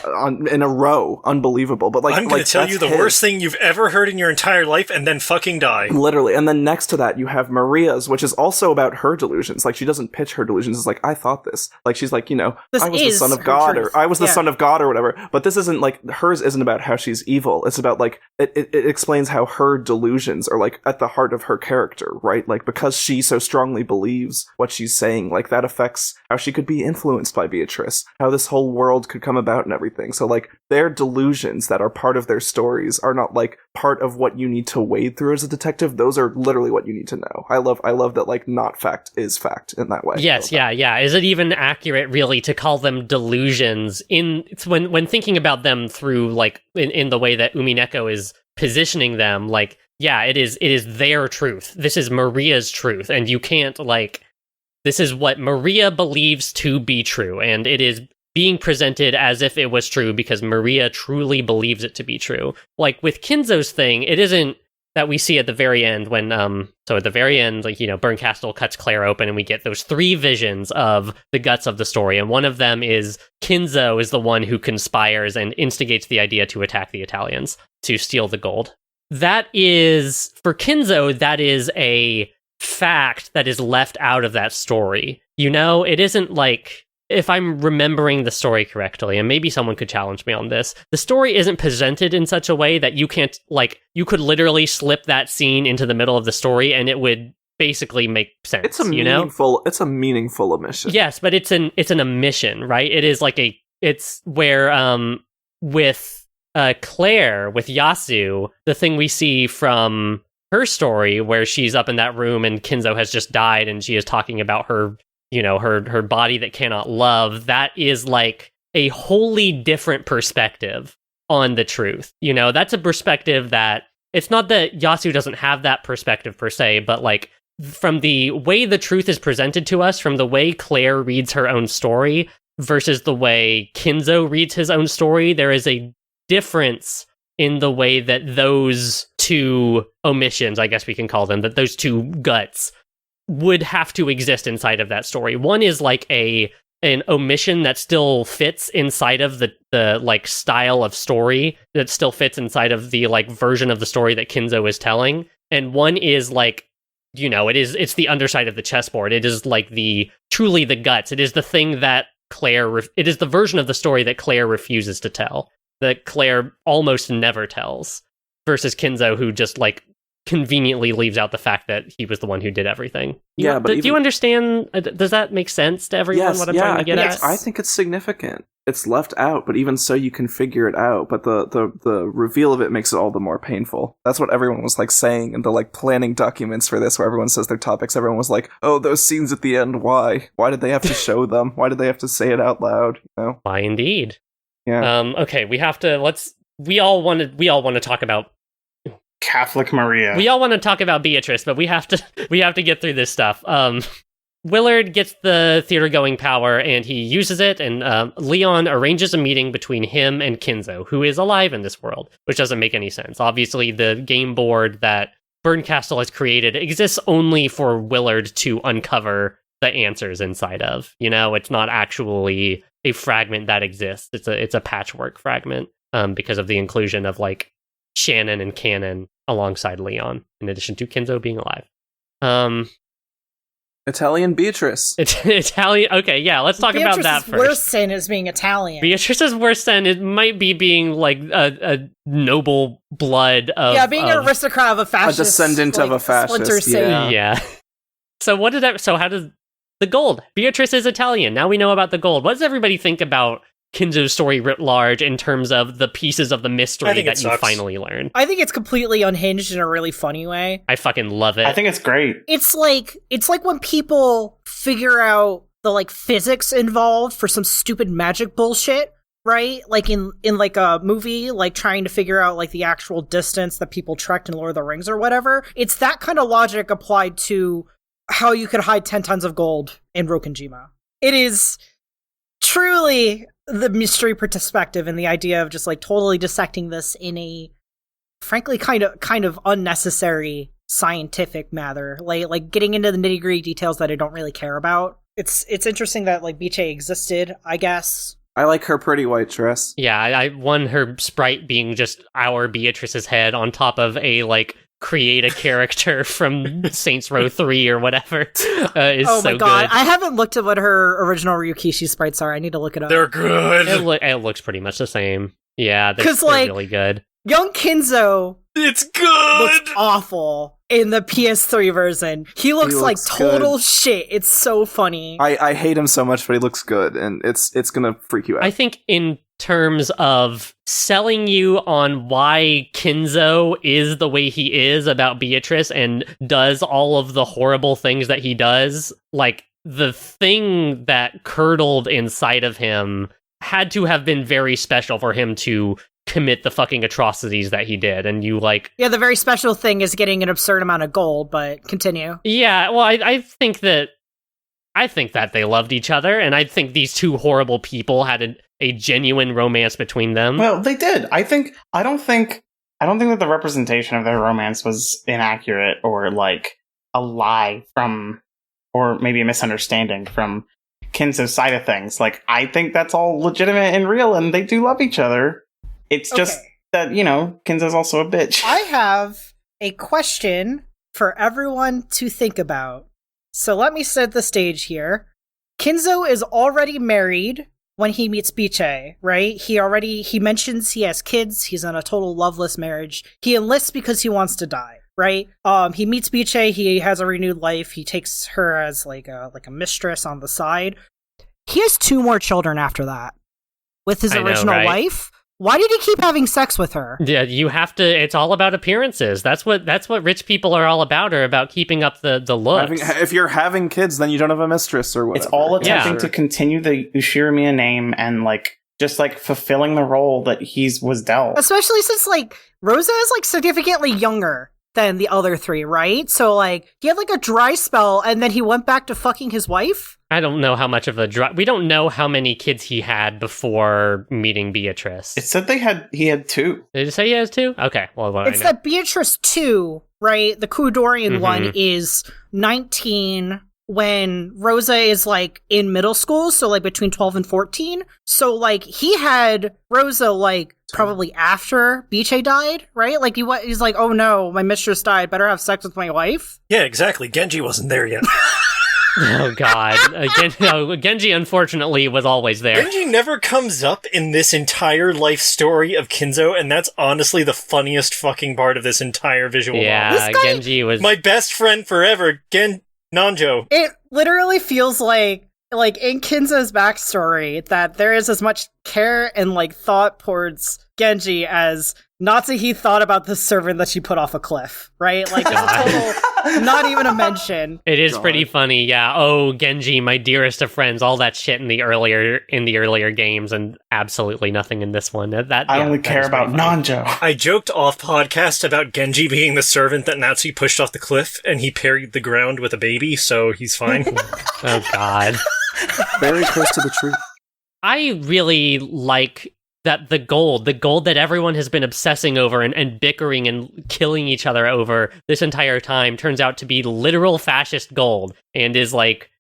in a row. Unbelievable. But, like, I'm going to tell you the his. worst thing you've ever heard in your entire life and then fucking die. Literally. And then next to that, you have Maria's, which is also about her delusions. Like, she doesn't pitch her delusions. It's like, I thought this. Like, she's like, you know, I was the son of God, or I was the son of God, or whatever. But this isn't, like, hers isn't about how she's evil. It's about, like, it explains how her delusions are, like, at the heart of her character, right? Like, because she so strongly believes what she's saying, like, that affects how she could be influenced by Beatrice, how this whole world could come about and everything. So, like, their delusions that are part of their stories are not, like, part of what you need to wade through as a detective. Those are literally what you need to know. I love that, like, not fact is fact in that way. Yes, yeah. Is it even accurate, really, to call them delusions? It's when thinking about them through, like, in the way that Umineko is positioning them, like, yeah, it is their truth. This is Maria's truth, and you can't, like, this is what Maria believes to be true, and it is being presented as if it was true because Maria truly believes it to be true. Like, with Kinzo's thing, it isn't that we see at the very end when, so at the very end, like, you know, Bernkastel cuts Claire open and we get those 3 visions of the guts of the story. And one of them is Kinzo is the one who conspires and instigates the idea to attack the Italians, to steal the gold. That is, for Kinzo, that is a fact that is left out of that story. You know, it isn't like, if I'm remembering the story correctly, and maybe someone could challenge me on this, the story isn't presented in such a way that you can't, like, you could literally slip that scene into the middle of the story and it would basically make sense. It's a meaningful omission. Yes, but it's an omission, right? It is like it's where with Claire, with Yasu, the thing we see from her story where she's up in that room and Kinzo has just died and she is talking about her, you know, her body that cannot love, that is like a wholly different perspective on the truth. You know, that's a perspective that, it's not that Yasu doesn't have that perspective per se, but like from the way the truth is presented to us, from the way Claire reads her own story versus the way Kinzo reads his own story, there is a difference in the way that those 2 omissions, I guess we can call them, that those 2 guts would have to exist inside of that story. One is like an omission that still fits inside of the like style of story, that still fits inside of the like version of the story that Kinzo is telling. And one is like, you know, it's the underside of the chessboard. It is like truly the guts. It is the thing that it is the version of the story that Claire refuses to tell, that Claire almost never tells, versus Kinzo, who just like conveniently leaves out the fact that he was the one who did everything. Do you understand? Does that make sense to everyone? Yes, what I'm trying to get at? I think it's significant. It's left out, but even so, you can figure it out. But the reveal of it makes it all the more painful. That's what everyone was like saying in the like planning documents for this, where everyone says their topics. Everyone was like, "Oh, those scenes at the end. Why? Why did they have to show them? Why did they have to say it out loud?" You know? Why indeed? Yeah. Okay, we have to. We all want to talk about Catholic Maria. We all want to talk about Beatrice, but we have to get through this stuff. Willard gets the theater going power and he uses it, and Leon arranges a meeting between him and Kinzo, who is alive in this world, which doesn't make any sense. Obviously, the game board that Bernkastel has created exists only for Willard to uncover the answers inside of. You know, it's not actually a fragment that exists. It's a patchwork fragment because of the inclusion of like Shannon and Cannon alongside Leon, in addition to Kinzo being alive. Italian Beatrice. It's Italian. Okay, yeah, let's talk about that first. Beatrice's worst sin is being Italian. Beatrice's worst sin, it might be being like a noble blood of being an aristocrat of a fascist, a descendant of a fascist. Yeah. So how does the gold? Beatrice is Italian. Now we know about the gold. What does everybody think about Kinzo's story writ large in terms of the pieces of the mystery that you finally learn? I think it's completely unhinged in a really funny way. I fucking love it. I think it's great. It's like when people figure out the like physics involved for some stupid magic bullshit, right? Like in like a movie, like trying to figure out like the actual distance that people trekked in Lord of the Rings or whatever. It's that kind of logic applied to how you could hide 10 tons of gold in Rokenjima. It is truly the mystery perspective and the idea of just like totally dissecting this in a frankly kind of unnecessary scientific matter, like getting into the nitty-gritty details that I don't really care about. It's interesting that like Biche existed, I guess. I like her pretty white dress. Yeah, I won her sprite being just our Beatrice's head on top of a like create a character from Saints Row 3 or whatever. Is oh my so god, good. I haven't looked at what her original Ryukishi sprites are. I need to look it up. They're good. It looks pretty much the same. Yeah, they're like, really good. Young Kinzo It's good. looks awful in the PS3 version. He looks like total shit. It's so funny. I hate him so much, but he looks good, and it's gonna freak you out. I think in terms of selling you on why Kinzo is the way he is about Beatrice and does all of the horrible things that he does, like the thing that curdled inside of him had to have been very special for him to commit the fucking atrocities that he did. And you like... Yeah, the very special thing is getting an absurd amount of gold, but continue. Yeah, well, I think that they loved each other, and I think these two horrible people had a genuine romance between them. Well, they did. I don't think that the representation of their romance was inaccurate or like a lie from, or maybe a misunderstanding from Kinzo's side of things. Like, I think that's all legitimate and real, and they do love each other. It's just that, Kinzo's also a bitch. I have a question for everyone to think about. So let me set the stage here. Kinzo is already married when he meets Biche, right? He mentions he has kids. He's in a total loveless marriage. He enlists because he wants to die, right? He meets Biche. He has a renewed life. He takes her as like a mistress on the side. He has 2 more children after that with his original wife. Why did he keep having sex with her? Yeah, you have to. It's all about appearances. That's what rich people are all about. Are about keeping up the looks. If you're having kids, then you don't have a mistress or whatever. It's all attempting to continue the Ushirimiya name and like just like fulfilling the role that was dealt. Especially since like Rosa is like significantly younger than the other 3, right? So like he had like a dry spell and then he went back to fucking his wife. I don't know how much of a we don't know how many kids he had before meeting Beatrice. It said he had 2. Did it say he has 2? Okay, well, it's that Beatrice 2, right? The Kudorian one is 19 when Rosa is like in middle school, so like between 12 and 14. So like he had Rosa like probably after Biche died, right? Like he's like, oh no, my mistress died, better have sex with my wife. Yeah, exactly. Genji wasn't there yet. Oh god. Genji unfortunately was always there. Genji never comes up in this entire life story of Kinzo, and that's honestly the funniest fucking part of this entire visual novel. Yeah, Genji was... My best friend forever, Nanjo. It literally feels like in Kinzo's backstory that there is as much care and like thought towards Genji as Natsuhi thought about the servant that she put off a cliff, right? Like, it's a total, not even a mention. It is pretty funny, yeah. Oh, Genji, my dearest of friends, all that shit in the earlier games, and absolutely nothing in this one. I only care about Nanjo. I joked off podcast about Genji being the servant that Natsuhi pushed off the cliff, and he parried the ground with a baby, so he's fine. Oh, God. Very close to the truth. I really like that the gold that everyone has been obsessing over and bickering and killing each other over this entire time turns out to be literal fascist gold, and is like,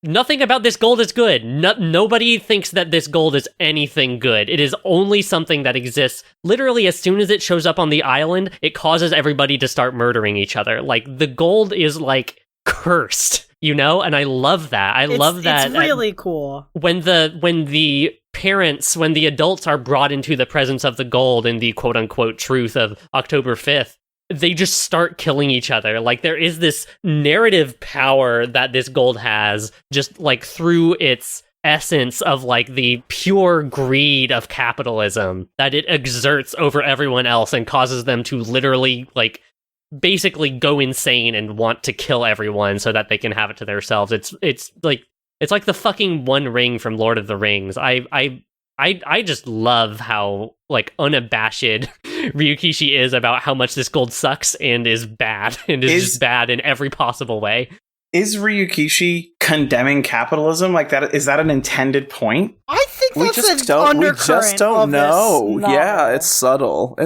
nothing about this gold is good. Nobody thinks that this gold is anything good. It is only something that exists. Literally, as soon as it shows up on the island, it causes everybody to start murdering each other. Like, the gold is like cursed, and I love that. Love that. It's really cool. When the parents, when the adults are brought into the presence of the gold in the quote-unquote truth of October 5th, they just start killing each other. Like, there is this narrative power that this gold has, just like through its essence of like the pure greed of capitalism that it exerts over everyone else and causes them to literally like basically go insane and want to kill everyone so that they can have it to themselves. It's like the fucking One Ring from Lord of the Rings. I just love how like unabashed Ryukishi is about how much this gold sucks and is bad and is just bad in every possible way. Is Ryukishi condemning capitalism like that? Is that an intended point? I think that's We just don't know. Yeah, it's subtle.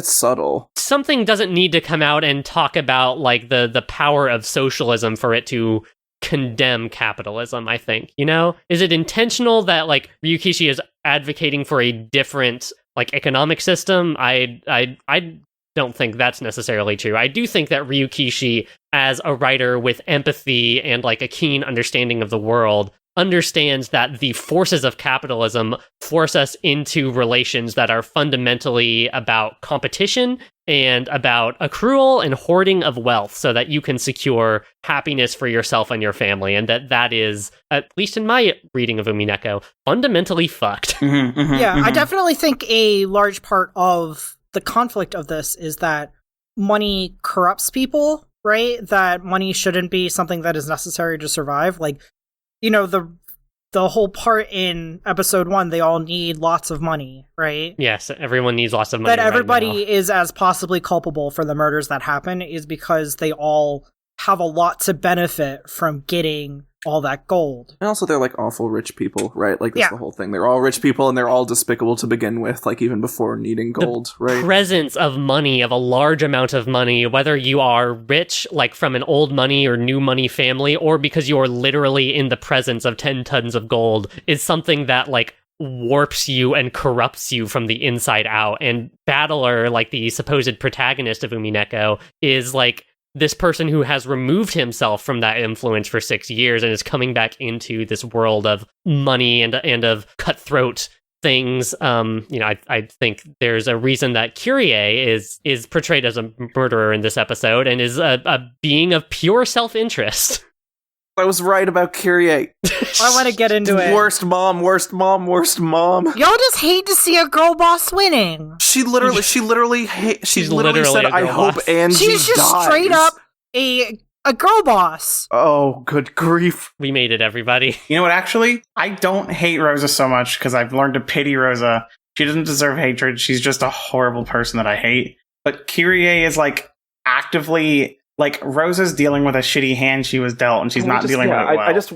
Something doesn't need to come out and talk about like the power of socialism for it to condemn capitalism, I think. You know? Is it intentional that like Ryukishi is advocating for a different like economic system? I don't think that's necessarily true. I do think that Ryukishi, as a writer with empathy and like a keen understanding of the world, understands that the forces of capitalism force us into relations that are fundamentally about competition and about accrual and hoarding of wealth so that you can secure happiness for yourself and your family, and that is, at least in my reading of Umineko, fundamentally fucked. I definitely think a large part of the conflict of this is that money corrupts people, right? That money shouldn't be something that is necessary to survive. Like, you know, the whole part in episode 1, they all need lots of money, right? Yes, everyone needs lots of money. That everybody is as possibly culpable for the murders that happen is because they all have a lot to benefit from getting all that gold. And also they're like awful rich people, right? Like that's the whole thing. They're all rich people and they're all despicable to begin with, like even before needing gold, right? Presence of money, of a large amount of money, whether you are rich, like from an old money or new money family, or because you are literally in the presence of 10 tons of gold, is something that like warps you and corrupts you from the inside out. And Battler, like the supposed protagonist of Umineko, is like this person who has removed himself from that influence for 6 years and is coming back into this world of money and of cutthroat things. I think there's a reason that Kyrie is portrayed as a murderer in this episode and is a being of pure self-interest. I was right about Kyrie. I want to get into it. Worst mom. Y'all just hate to see a girl boss winning. She literally said, "I hope boss. Angie She's just dies." straight up a girl boss. Oh, good grief. We made it, everybody. You know what, actually? I don't hate Rosa so much because I've learned to pity Rosa. She doesn't deserve hatred. She's just a horrible person that I hate. But Kyrie is like actively... Like, Rosa's dealing with a shitty hand she was dealt, and she's not dealing with it well. I just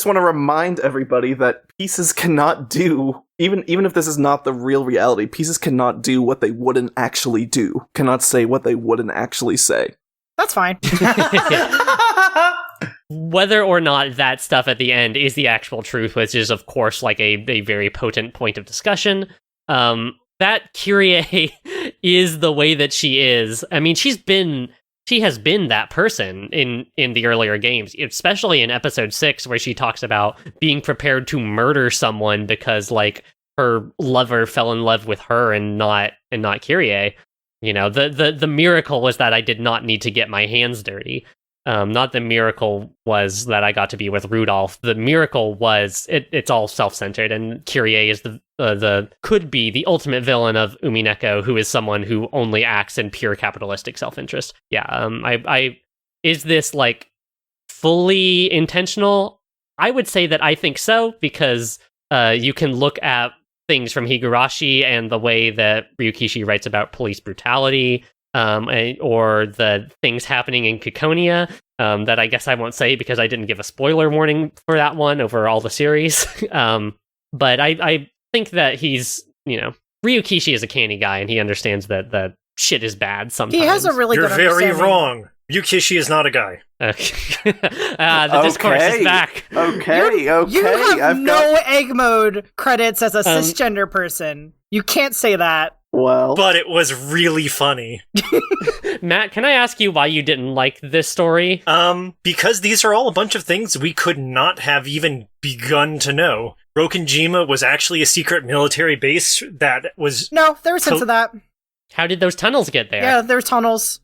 want to remind everybody that pieces cannot do, even if this is not the real reality, pieces cannot do what they wouldn't actually do, cannot say what they wouldn't actually say. That's fine. Whether or not that stuff at the end is the actual truth, which is, of course, like a very potent point of discussion, that Kyrie is the way that she is. I mean, she has been that person in the earlier games, especially in episode 6, where she talks about being prepared to murder someone because like her lover fell in love with her and not Kyrie. You know, the miracle was that I did not need to get my hands dirty. Not the miracle was that I got to be with Rudolph. The miracle was it's all self-centered, and Kyrie is could be the ultimate villain of Umineko, who is someone who only acts in pure capitalistic self-interest. Yeah, is this like fully intentional? I would say that I think so, because you can look at things from Higurashi and the way that Ryukishi writes about police brutality, or the things happening in Kikonia, that I guess I won't say because I didn't give a spoiler warning for that one over all the series. But I think that he's, Ryukishi is a canny guy and he understands that shit is bad sometimes. He has a really good You're very understanding. wrong. Ryukishi is not a guy. The discourse is back. Okay. You have no egg mode credits as a cisgender person. You can't say that. Well, but it was really funny. Matt, can I ask you why you didn't like this story? Because these are all a bunch of things we could not have even begun to know. Rokenjima was actually a secret military base that was... No, there was hints of that. How did those tunnels get there? Yeah, there's tunnels.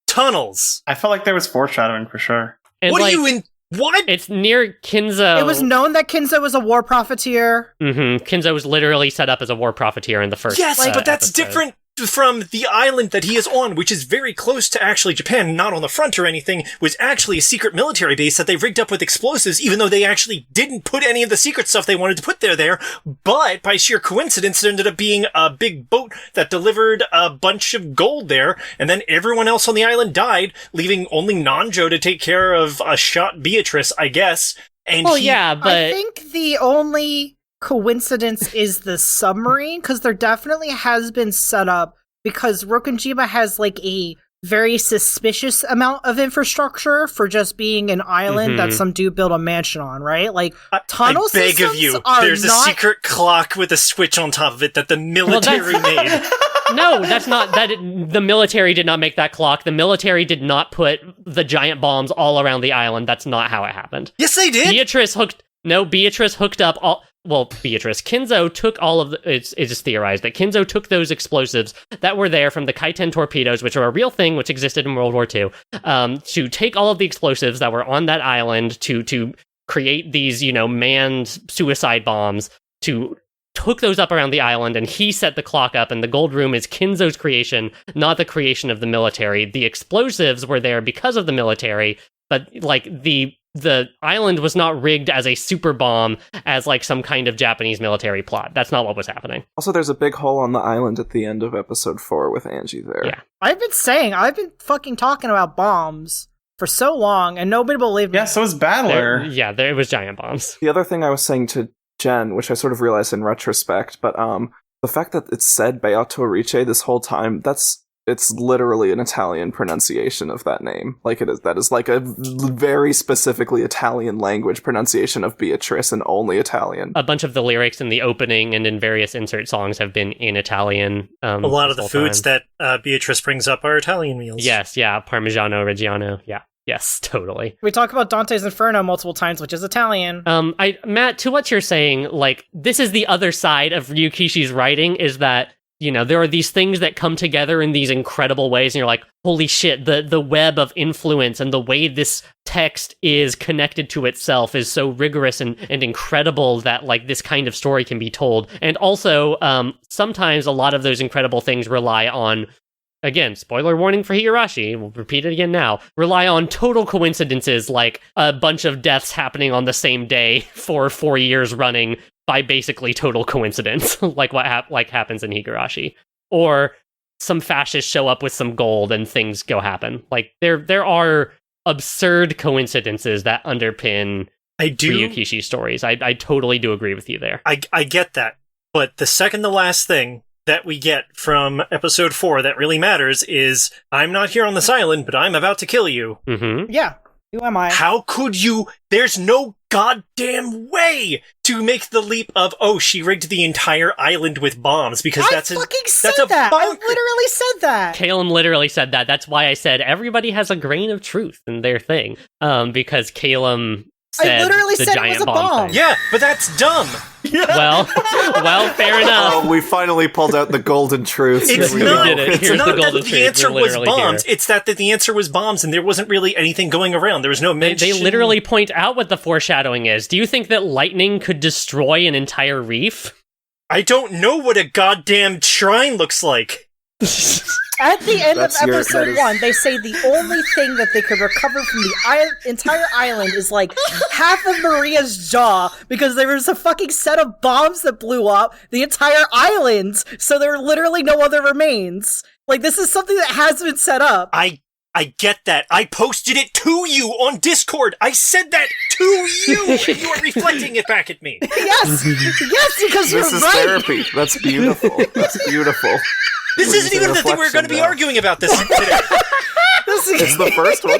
Tunnels! I felt like there was foreshadowing for sure. And what are you in... What? It's near Kinzo. It was known that Kinzo was a war profiteer. Mm-hmm. Kinzo was literally set up as a war profiteer in the first Yes, but that's episode. different. from the island that he is on, which is very close to actually Japan, not on the front or anything, was actually a secret military base that they rigged up with explosives, even though they actually didn't put any of the secret stuff they wanted to put there. But by sheer coincidence, it ended up being a big boat that delivered a bunch of gold there, and then everyone else on the island died, leaving only Nanjo to take care of a shot Beatrice, I guess. And Well, yeah, but I think the only coincidence is the submarine, because there definitely has been set up, because Rokonjima has like a very suspicious amount of infrastructure for just being an island that some dude built a mansion on, right? Like, tunnel I beg systems of you, are there's a not... secret clock with a switch on top of it that the military made. no, that's not that. The military did not make that clock. The military did not put the giant bombs all around the island. That's not how it happened. Yes, they did. Beatrice hooked up all. Well, Kinzo took all of the... It's just theorized that Kinzo took those explosives that were there from the Kaiten torpedoes, which are a real thing, which existed in World War II, to take all of the explosives that were on that island to create these, manned suicide bombs, to took those up around the island, and he set the clock up, and the gold room is Kinzo's creation, not the creation of the military. The explosives were there because of the military, but, the island was not rigged as a super bomb, as some kind of Japanese military plot. That's not what was happening. Also, there's a big hole on the island at the end of episode 4 with Angie there. Yeah. I've been fucking talking about bombs for so long, and nobody believed me. Yeah, so is Battler. There was giant bombs. The other thing I was saying to Jen, which I sort of realized in retrospect, but the fact that it said Beato Riche this whole time, it's literally an Italian pronunciation of that name. That is like a very specifically Italian language pronunciation of Beatrice, and only Italian. A bunch of the lyrics in the opening and in various insert songs have been in Italian. A lot of the foods that Beatrice brings up are Italian meals. Yes, yeah, Parmigiano Reggiano, yeah. Yes, totally. We talk about Dante's Inferno multiple times, which is Italian. Matt, to what you're saying, this is the other side of Ryukishi's writing, is that there are these things that come together in these incredible ways, and you're like, holy shit, the web of influence and the way this text is connected to itself is so rigorous and incredible that, this kind of story can be told. And also, sometimes a lot of those incredible things rely on, again, spoiler warning for Higurashi, we'll repeat it again now, rely on total coincidences, like a bunch of deaths happening on the same day for 4 years running, by basically total coincidence, like what happens in Higurashi. Or some fascists show up with some gold and things go happen. There are absurd coincidences that underpin Ryukishi's stories. I totally do agree with you there. I get that. But the second to last thing that we get from episode 4 that really matters is, I'm not here on this island, but I'm about to kill you. Mm-hmm. Yeah. Who am I? How could you? There's no goddamn way to make the leap of, she rigged the entire island with bombs, because I that's fucking said that's that. I bonker. literally said that. Caelum literally said that. That's why I said everybody has a grain of truth in their thing. Because Caelum said I literally the said it giant was a bomb bomb. thing. Yeah, but that's dumb. Well, fair enough. Oh, we finally pulled out the golden truths. It's we not, did it. it's Here's not the that golden the truth. answer We're was literally bombs. here. It's that the answer was bombs, and there wasn't really anything going around. There was no mention. They literally point out what the foreshadowing is. Do you think that lightning could destroy an entire reef? I don't know what a goddamn shrine looks like. At the end of That episode is- 1, they say the only thing that they could recover from the entire island is half of Maria's jaw, because there was a fucking set of bombs that blew up the entire island, so there were literally no other remains. This is something that has been set up. I get that. I posted it to you on Discord. I said that to you, and you are reflecting it back at me. Yes, because you're This is right. therapy. That's beautiful. That's beautiful. This isn't even the thing we're going to be arguing about this today. It's the first one.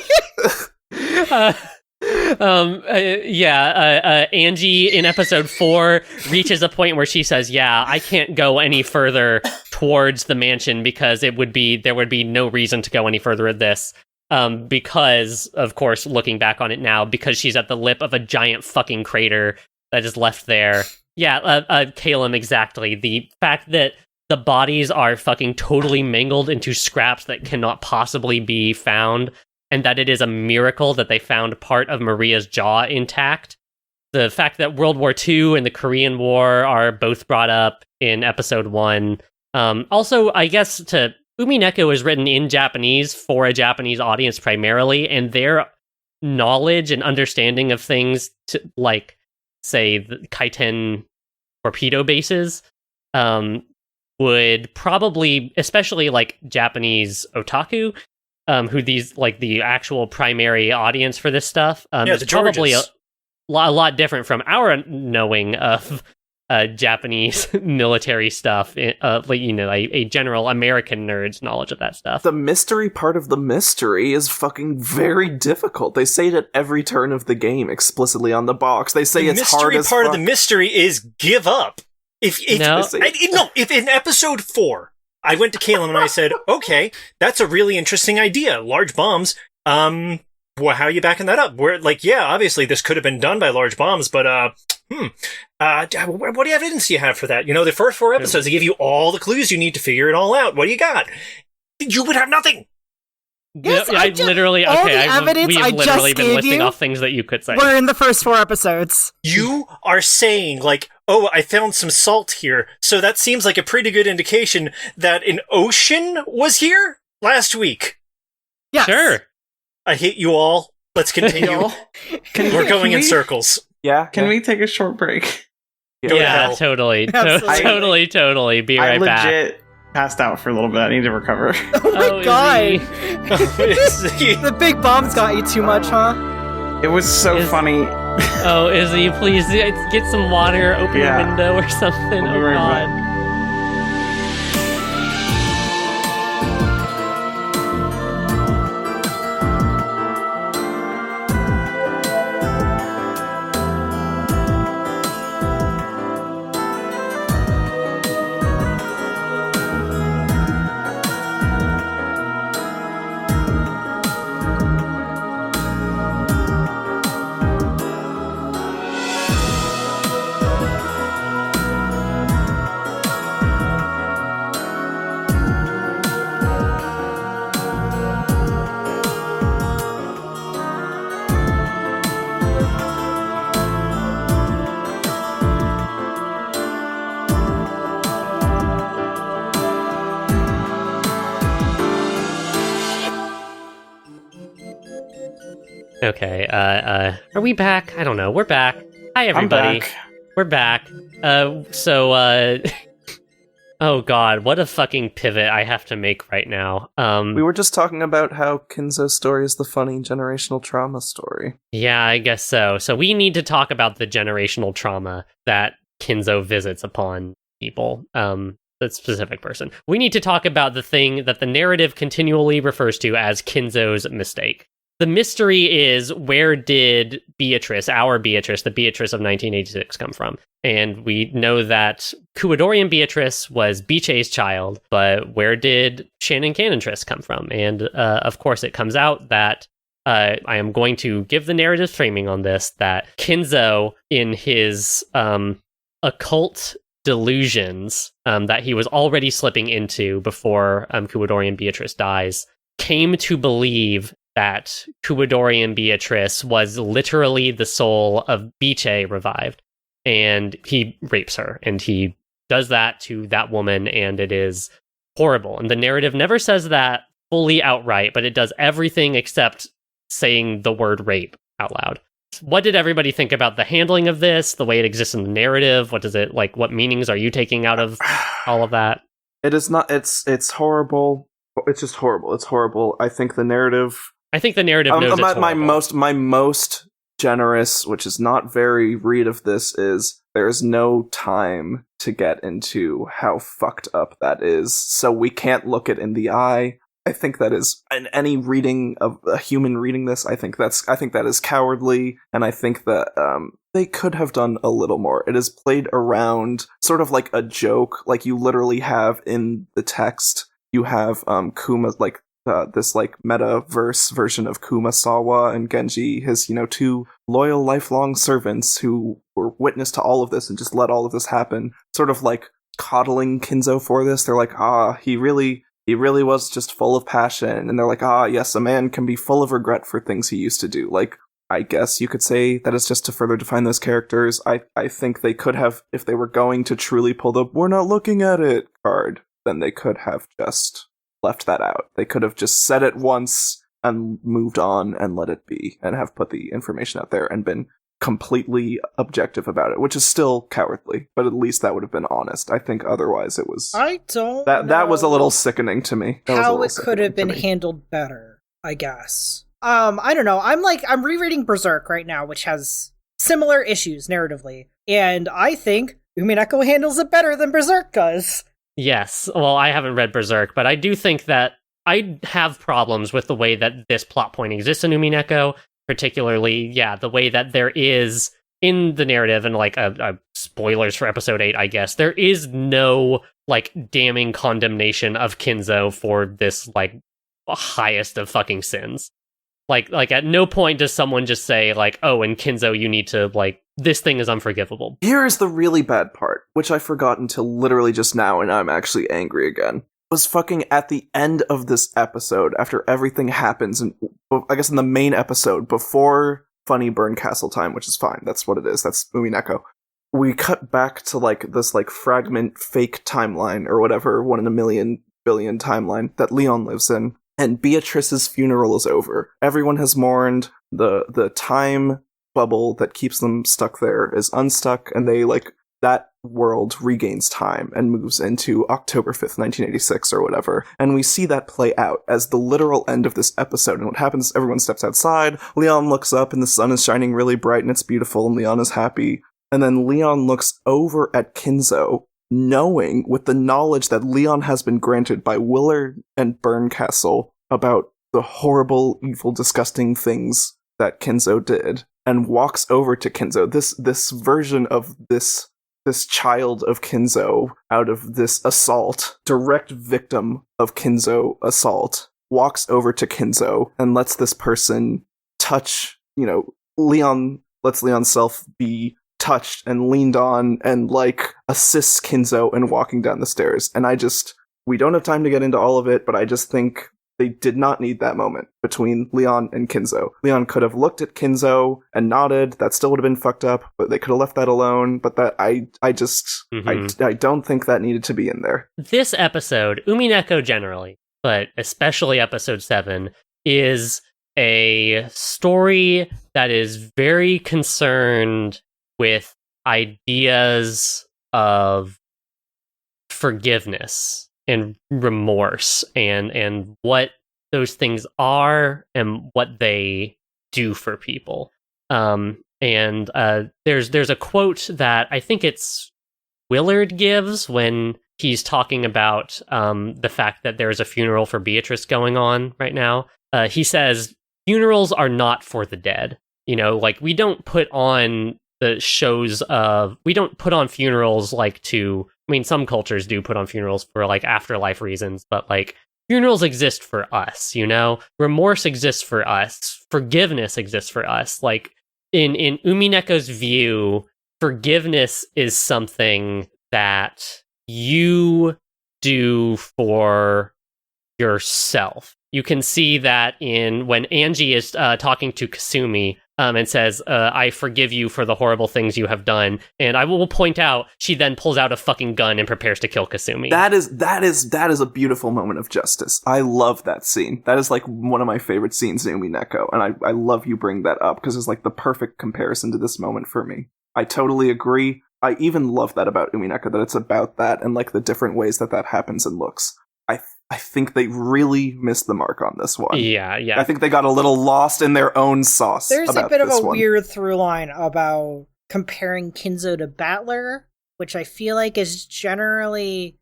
Angie in episode 4 reaches a point where she says, I can't go any further towards the mansion because there would be no reason to go any further at this. Because, of course, looking back on it now, because she's at the lip of a giant fucking crater that is left there. Caelum, exactly. The fact that the bodies are fucking totally mangled into scraps that cannot possibly be found, and that it is a miracle that they found part of Maria's jaw intact. The fact that World War II and the Korean War are both brought up in episode 1. Also, I guess Umineko is written in Japanese for a Japanese audience primarily, and their knowledge and understanding of things, like, say, the Kaiten torpedo bases, would probably, especially like Japanese otaku, who these like the actual primary audience for this stuff, is probably a lot different from our knowing of Japanese military stuff, like, you know, a general American nerd's knowledge of that stuff. The mystery part of the mystery is fucking very difficult. They say it at every turn of the game explicitly on the box. They say it's hard as fuck. The mystery part of the mystery is give up. If in episode 4, I went to Caelum and I said, okay, that's a really interesting idea. Large bombs. Well, how are you backing that up? We're like, yeah, obviously this could have been done by large bombs, but, what evidence do you have for that? You know, the first 4 episodes, they give you all the clues you need to figure it all out. What do you got? You would have nothing. Yes, I literally, all okay, the evidence we've I literally just been gave listing you off things that you could say. We're in the first 4 episodes. You are saying, like, oh, I found some salt here, so that seems like a pretty good indication that an ocean was here last week. Yes. Sure. I hate you all. Let's continue. We're going in circles. Yeah. Can we take a short break? Yeah, totally. Totally. Be right back. I legit passed out for a little bit. I need to recover. Oh my god! The big bombs got you too much, huh? It was so funny. Oh, Izzy, please get some water, open a window or something. Oh god. Okay, are we back? I don't know. We're back. Hi, everybody. I'm back. We're back. Oh god, what a fucking pivot I have to make right now. We were just talking about how Kinzo's story is the funny generational trauma story. Yeah, I guess so. So we need to talk about the generational trauma that Kinzo visits upon people. That specific person. We need to talk about the thing that the narrative continually refers to as Kinzo's mistake. The mystery is, where did Beatrice, our Beatrice, the Beatrice of 1986, come from? And we know that Kuwadorian Beatrice was Biche's child, but where did Shannon Canontress come from? And of course, it comes out that I am going to give the narrative framing on this, that Kinzo, in his occult delusions that he was already slipping into before Kuwadorian Beatrice dies, came to believe that Kuwadorian Beatrice was literally the soul of Biche revived, and he rapes her, and he does that to that woman, and it is horrible. And the narrative never says that fully outright, but it does everything except saying the word rape out loud. What did everybody think about the handling of this, the way it exists in the narrative? What does it, like, what meanings are you taking out of all of that? It is not, it's horrible. It's just horrible. It's horrible. I think the narrative knows it's horrible. My most generous, which is not very read of this, is there's no time to get into how fucked up that is, so we can't look it in the eye. I think that is, in any reading of a human reading this, I think that is cowardly, and I think that they could have done a little more. It is played around sort of like a joke, like you literally have in the text, you have Kuma, like this like metaverse version of Kumasawa and Genji, his, 2 loyal lifelong servants who were witness to all of this and just let all of this happen, sort of like coddling Kinzo for this. They're like, he really was just full of passion. And they're like, yes, a man can be full of regret for things he used to do. Like, I guess you could say that is just to further define those characters. I think they could have, if they were going to truly pull the "we're not looking at it" card, then they could have just left that out. They could have just said it once and moved on and let it be, and have put the information out there and been completely objective about it, which is still cowardly, but at least that would have been honest. I think otherwise it was... I don't that was a little sickening to me. How it could have been handled better, I guess. I don't know. I'm rereading Berserk right now, which has similar issues narratively, and I think Umineko handles it better than Berserk does. Yes. Well, I haven't read Berserk, but I do think that I have problems with the way that this plot point exists in Umineko, particularly, the way that there is in the narrative, and like spoilers for episode 8, I guess, there is no like damning condemnation of Kinzo for this like highest of fucking sins. Like at no point does someone just say like, oh, and Kinzo, you need to like, this thing is unforgivable. Here is the really bad part, which I forgot until literally just now, and I'm actually angry again. Was fucking at the end of this episode, after everything happens, and I guess in the main episode, before funny burn castle time, which is fine, that's what it is, that's Umineko. We cut back to like this like fragment fake timeline, or whatever, 1 in a million billion timeline that Leon lives in, and Beatrice's funeral is over. Everyone has mourned, the time bubble that keeps them stuck there is unstuck, and they like, that world regains time and moves into October 5th, 1986 or whatever. And we see that play out as the literal end of this episode. And what happens, everyone steps outside, Leon looks up and the sun is shining really bright and it's beautiful and Leon is happy. And then Leon looks over at Kinzo, knowing, with the knowledge that Leon has been granted by Willard and Burncastle about the horrible, evil, disgusting things that Kinzo did, and walks over to Kinzo. This version of this child of Kinzo out of this assault, direct victim of Kinzo assault, walks over to Kinzo and lets this person touch, Leon lets Leon's self be touched and leaned on and like assists Kinzo in walking down the stairs. And we don't have time to get into all of it, but I just think they did not need that moment between Leon and Kinzo. Leon could have looked at Kinzo and nodded. That still would have been fucked up, but they could have left that alone. But that I don't think that needed to be in there. This episode, Umineko generally, but especially episode 7, is a story that is very concerned with ideas of forgiveness and remorse, and what those things are and what they do for people. There's a quote that I think it's Willard gives when he's talking about the fact that there's a funeral for Beatrice going on right now. He says, "Funerals are not for the dead." Like, we don't put on we don't put on funerals like to, some cultures do put on funerals for like afterlife reasons, but like funerals exist for us, remorse exists for us, forgiveness exists for us. Like in Umineko's view, forgiveness is something that you do for yourself. You can see that when Angie is talking to Kasumi and says, I forgive you for the horrible things you have done. And I will point out, she then pulls out a fucking gun and prepares to kill Kasumi. That is a beautiful moment of justice. I love that scene. That is like one of my favorite scenes in Umineko. And I love you bring that up because it's like the perfect comparison to this moment for me. I totally agree. I even love that about Umineko, that it's about that and like the different ways that happens and looks. I think they really missed the mark on this one. Yeah. I think they got a little lost in their own sauce. There's a bit of a one. Weird through line about comparing Kinzo to Battler, which I feel like is generally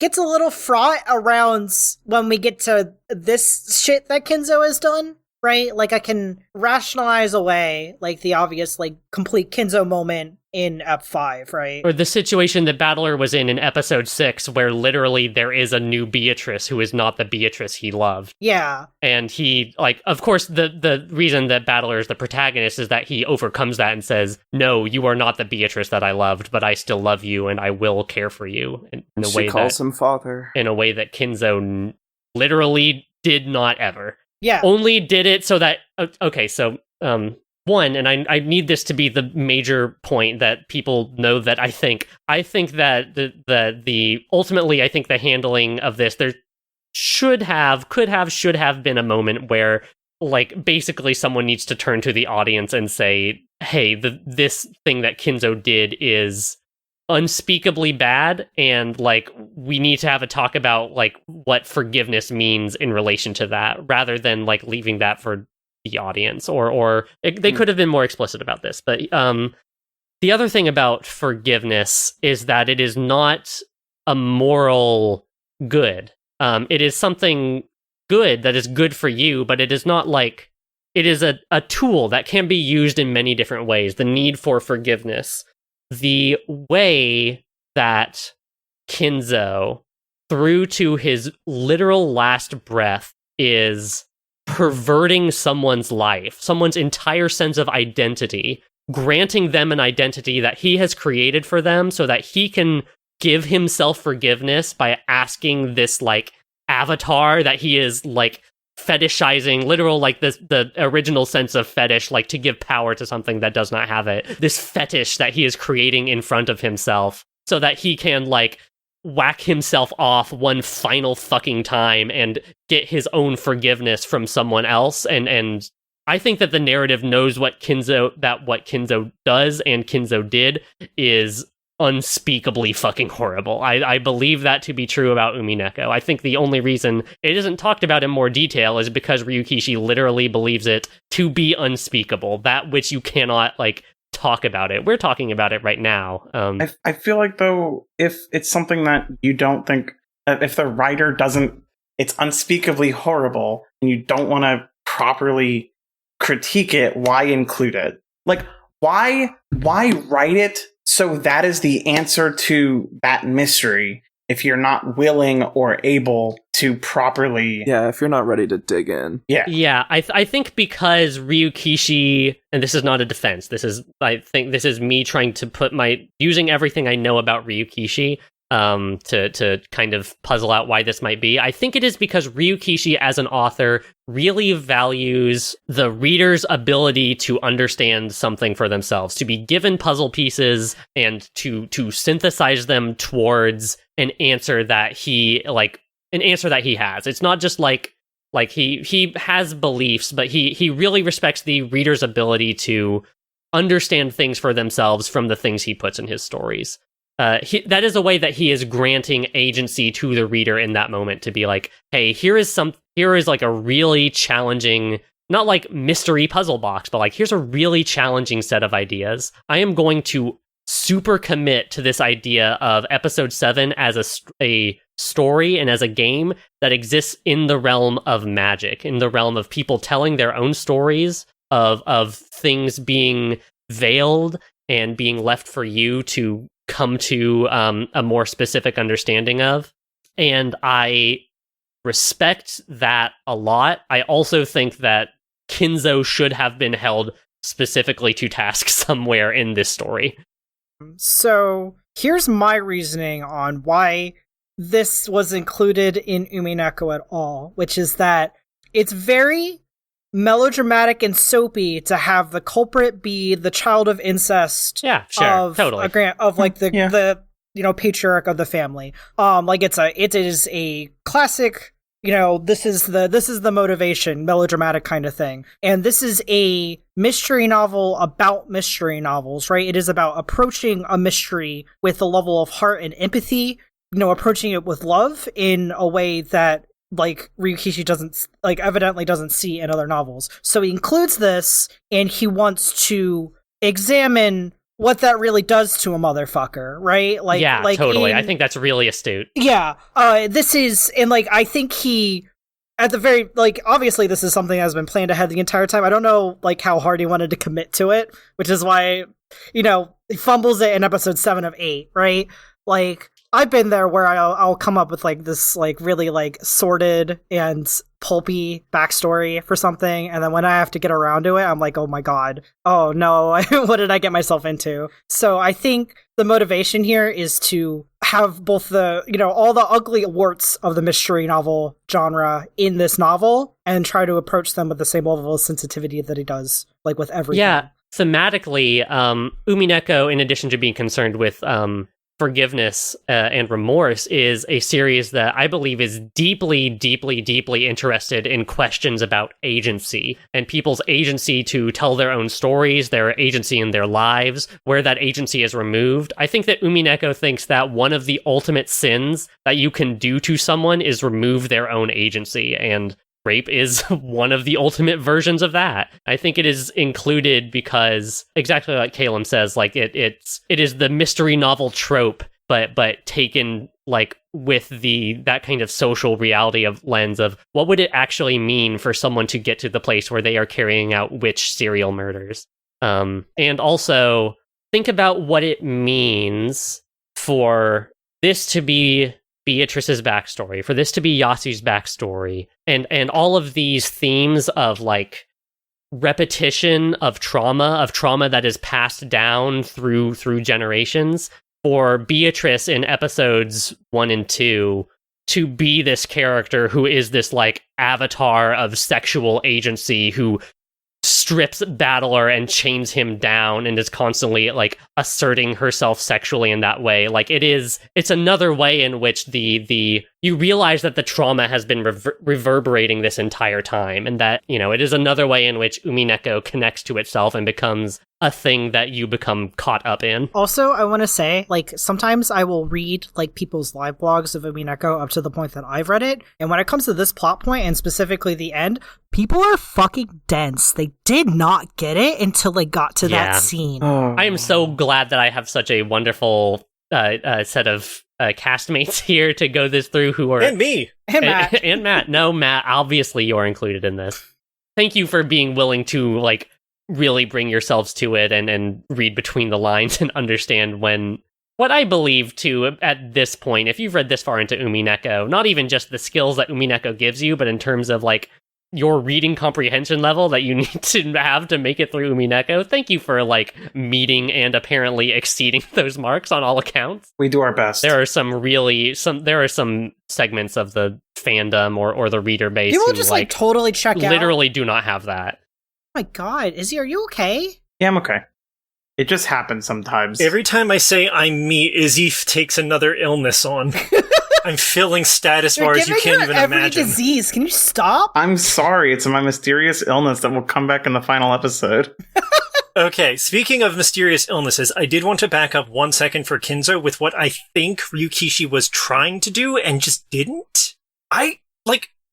gets a little fraught around when we get to this shit that Kinzo has done, right? Like, I can rationalize away like the obvious like complete Kinzo moment in Ep 5, right? Or the situation that Battler was in episode 6, where literally there is a new Beatrice who is not the Beatrice he loved. Yeah. And he, like, of course, the reason that Battler is the protagonist is that he overcomes that and says, no, you are not the Beatrice that I loved, but I still love you and I will care for you. In a she way calls him father. In a way that Kinzo literally did not ever. Yeah. Only did it so that, okay, so one, and I need this to be the major point that people know that I think that ultimately I think the handling of this, there should have been a moment where, like, basically someone needs to turn to the audience and say, hey, this thing that Kinzo did is unspeakably bad, and, like, we need to have a talk about, like, what forgiveness means in relation to that, rather than, like, leaving that for the audience, or they could have been more explicit about this. But the other thing about forgiveness is that it is not a moral good. It is something good that is good for you, but it is not like, it is a tool that can be used in many different ways. The need for forgiveness, the way that Kinzo, through to his literal last breath, is perverting someone's life, someone's entire sense of identity, granting them an identity that he has created for them so that he can give himself forgiveness by asking this, like, avatar that he is, like, fetishizing, literal, like, the original sense of fetish, like, to give power to something that does not have it. This fetish that he is creating in front of himself so that he can, like, whack himself off one final fucking time and get his own forgiveness from someone else. And I think that the narrative knows what Kinzo does and Kinzo did is unspeakably fucking horrible. I believe that to be true about Umineko. I think the only reason it isn't talked about in more detail is because Ryukishi literally believes it to be unspeakable, that which you cannot, like, talk about it. We're talking about it right now. I feel like, though, if it's something that you don't think, if the writer doesn't, it's unspeakably horrible, and you don't want to properly critique it, why include it? Like, why write it so that is the answer to that mystery if you're not willing or able to properly... Yeah, if you're not ready to dig in. Yeah, I think because Ryukishi, and this is not a defense, I think this is me trying to put using everything I know about Ryukishi to kind of puzzle out why this might be. I think it is because Ryukishi as an author really values the reader's ability to understand something for themselves, to be given puzzle pieces and to synthesize them towards an answer that he has. It's not just like he has beliefs, but he really respects the reader's ability to understand things for themselves from the things he puts in his stories. That is a way that he is granting agency to the reader in that moment to be like, hey, here is like a really challenging, not like mystery puzzle box, but like, here's a really challenging set of ideas. I am going to super commit to this idea of episode 7 as a story and as a game that exists in the realm of magic, in the realm of people telling their own stories of things being veiled and being left for you to come to a more specific understanding of. And I respect that a lot. I also think that Kinzo should have been held specifically to task somewhere in this story. So here's my reasoning on why this was included in Umineko at all, which is that it's very melodramatic and soapy to have the culprit be the child of incest. Yeah, sure, totally. Of like the patriarch of the family. Like it is a classic, this is the motivation, melodramatic kind of thing. And this is a mystery novel about mystery novels, right? It is about approaching a mystery with a level of heart and empathy, approaching it with love in a way that, like, Ryukishi evidently doesn't see in other novels. So he includes this, and he wants to examine what that really does to a motherfucker, right? Totally. I think that's really astute. Yeah. This is, and, like, I think he, at the very, like, obviously this is something that has been planned ahead the entire time. I don't know, like, how hard he wanted to commit to it, which is why, he fumbles it in episode 7 of 8, right? Like, I've been there where I'll come up with, like, this, like, really, like, sordid and pulpy backstory for something, and then when I have to get around to it, I'm like, oh my god, oh no, what did I get myself into? So I think the motivation here is to have both the, all the ugly warts of the mystery novel genre in this novel, and try to approach them with the same level of sensitivity that he does like with everything. Yeah, thematically, Umineko, in addition to being concerned with forgiveness and remorse, is a series that I believe is deeply, deeply, deeply interested in questions about agency and people's agency to tell their own stories, their agency in their lives, where that agency is removed. I think that Umineko thinks that one of the ultimate sins that you can do to someone is remove their own agency, and rape is one of the ultimate versions of that. I think it is included because, exactly like Caelum says, like it is the mystery novel trope, but taken like with that kind of social reality of lens of what would it actually mean for someone to get to the place where they are carrying out which serial murders. And also think about what it means for this to be Beatrice's backstory, for this to be Yasu's backstory, and all of these themes of like repetition of trauma that is passed down through generations, for Beatrice in episodes 1 and 2 to be this character who is this like avatar of sexual agency who strips Battler and chains him down and is constantly like asserting herself sexually in that way. Like it's another way in which the you realize that the trauma has been reverberating this entire time, and that, you know, it is another way in which Umineko connects to itself and becomes a thing that you become caught up in. Also, I want to say, like, sometimes I will read, like, people's live blogs of Umineko up to the point that I've read it, and when it comes to this plot point, and specifically the end, people are fucking dense. They did not get it until they got to that scene. I am so glad that I have such a wonderful set of castmates here to go this through who are... And me! And Matt. And Matt. No, Matt, obviously you're included in this. Thank you for being willing to, like, really bring yourselves to it and read between the lines and understand when... What I believe, too, at this point, if you've read this far into Umineko, not even just the skills that Umineko gives you, but in terms of, like, your reading comprehension level that you need to have to make it through Umineko, thank you for, like, meeting and apparently exceeding those marks on all accounts. We do our best. There are some segments of the fandom or the reader base People who just, like, totally check out. Literally do not have that. Oh my god, Izzy, are you okay? Yeah, I'm okay. It just happens sometimes. Every time I say I'm me, Izzy takes another illness on. I'm feeling status bars you can't even every imagine. Disease. Can you stop? I'm sorry, it's my mysterious illness that will come back in the final episode. Okay, speaking of mysterious illnesses, I did want to back up 1 second for Kinzo with what I think Ryukishi was trying to do and just didn't.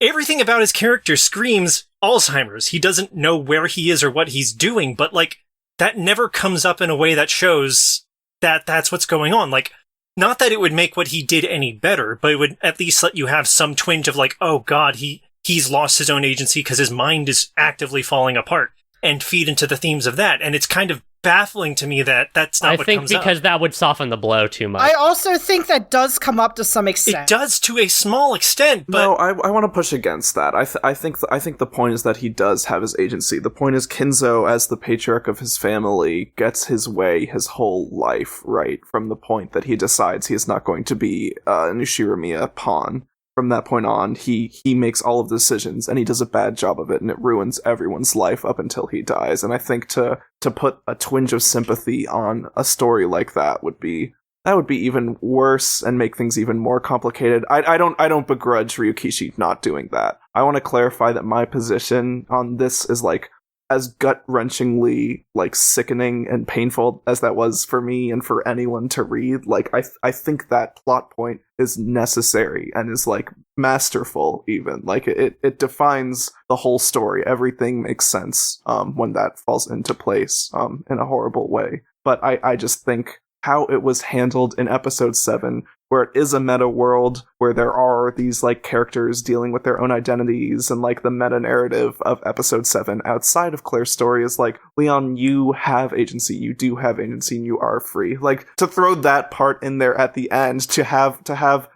Everything about his character screams Alzheimer's. He doesn't know where he is or what he's doing, but, like, that never comes up in a way that shows that that's what's going on. Like, not that it would make what he did any better, but it would at least let you have some twinge of, like, oh god, he's lost his own agency because his mind is actively falling apart, and feed into the themes of that. And it's kind of baffling to me that that's not what comes up. I think because that would soften the blow too much. I also think that does come up to some extent. It does to a small extent, but... No, I want to push against that. I think the point is that he does have his agency. The point is Kinzo, as the patriarch of his family, gets his way his whole life, right? From the point that he decides he is not going to be an Ushiramiya pawn. From that point on, he makes all of the decisions, and he does a bad job of it, and it ruins everyone's life up until he dies. And I think to put a twinge of sympathy on a story like that would be even worse and make things even more complicated. I don't begrudge Ryukishi not doing that. I want to clarify that my position on this is, like, as gut-wrenchingly, like, sickening and painful as that was for me and for anyone to read. Like, I think that plot point is necessary and is, like, masterful even. Like, it defines the whole story. Everything makes sense when that falls into place in a horrible way. But I just think how it was handled in episode 7, where it is a meta world, where there are these, like, characters dealing with their own identities, and, like, the meta narrative of episode 7 outside of Claire's story is like, Leon, you have agency, you do have agency, and you are free. Like, to throw that part in there at the end, to have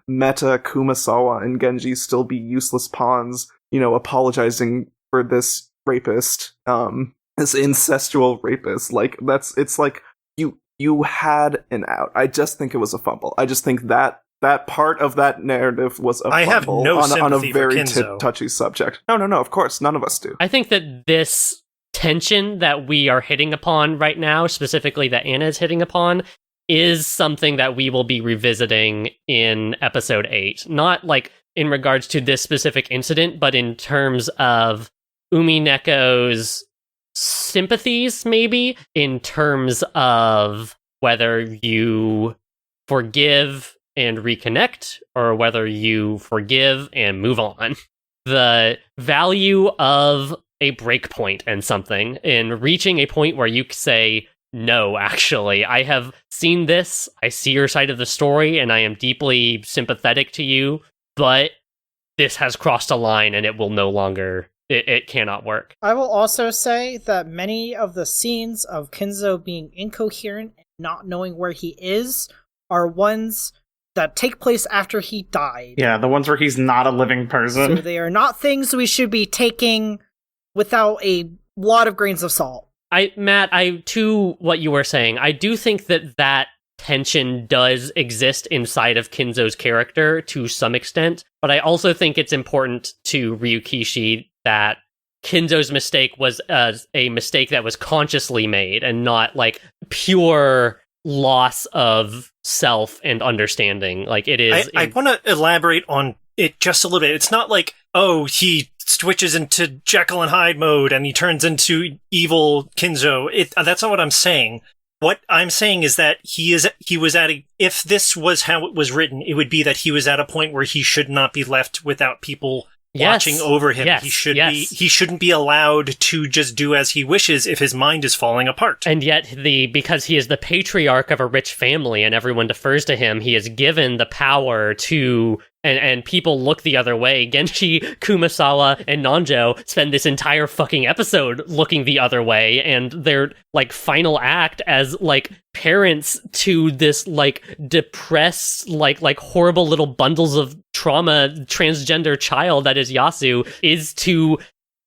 meta Kumasawa and Genji still be useless pawns, you know, apologizing for this rapist, this incestual rapist, like, it's like, you had an out. I just think it was a fumble. I just think that part of that narrative was a fumble on a very Kinzo. touchy subject. No, of course, none of us do. I think that this tension that we are hitting upon right now, specifically that Anna is hitting upon, is something that we will be revisiting in episode 8. Not like in regards to this specific incident, but in terms of Umineko's sympathies, maybe, in terms of whether you forgive and reconnect, or whether you forgive and move on. The value of a breakpoint and something, in reaching a point where you say, no, actually, I have seen this, I see your side of the story, and I am deeply sympathetic to you, but this has crossed a line and it will no longer, it cannot work. I will also say that many of the scenes of Kinzo being incoherent and not knowing where he is are ones that take place after he died. Yeah, the ones where he's not a living person. So they are not things we should be taking without a lot of grains of salt. Matt, to what you were saying, I do think that tension does exist inside of Kinzo's character to some extent, but I also think it's important to Ryukishi that Kinzo's mistake was a mistake that was consciously made and not like pure loss of self and understanding. Like it is. I want to elaborate on it just a little bit. It's not like, oh, he switches into Jekyll and Hyde mode and he turns into evil Kinzo. That's not what I'm saying. What I'm saying is that he was at if this was how it was written, it would be that he was at a point where he should not be left without people watching over him. Yes, he shouldn't be allowed to just do as he wishes if his mind is falling apart. And yet because he is the patriarch of a rich family and everyone defers to him, he is given the power to and people look the other way. Genshi, Kumasawa, and Nanjo spend this entire fucking episode looking the other way, and their like final act as like parents to this like depressed, like horrible little bundles of trauma transgender child that is Yasu is to,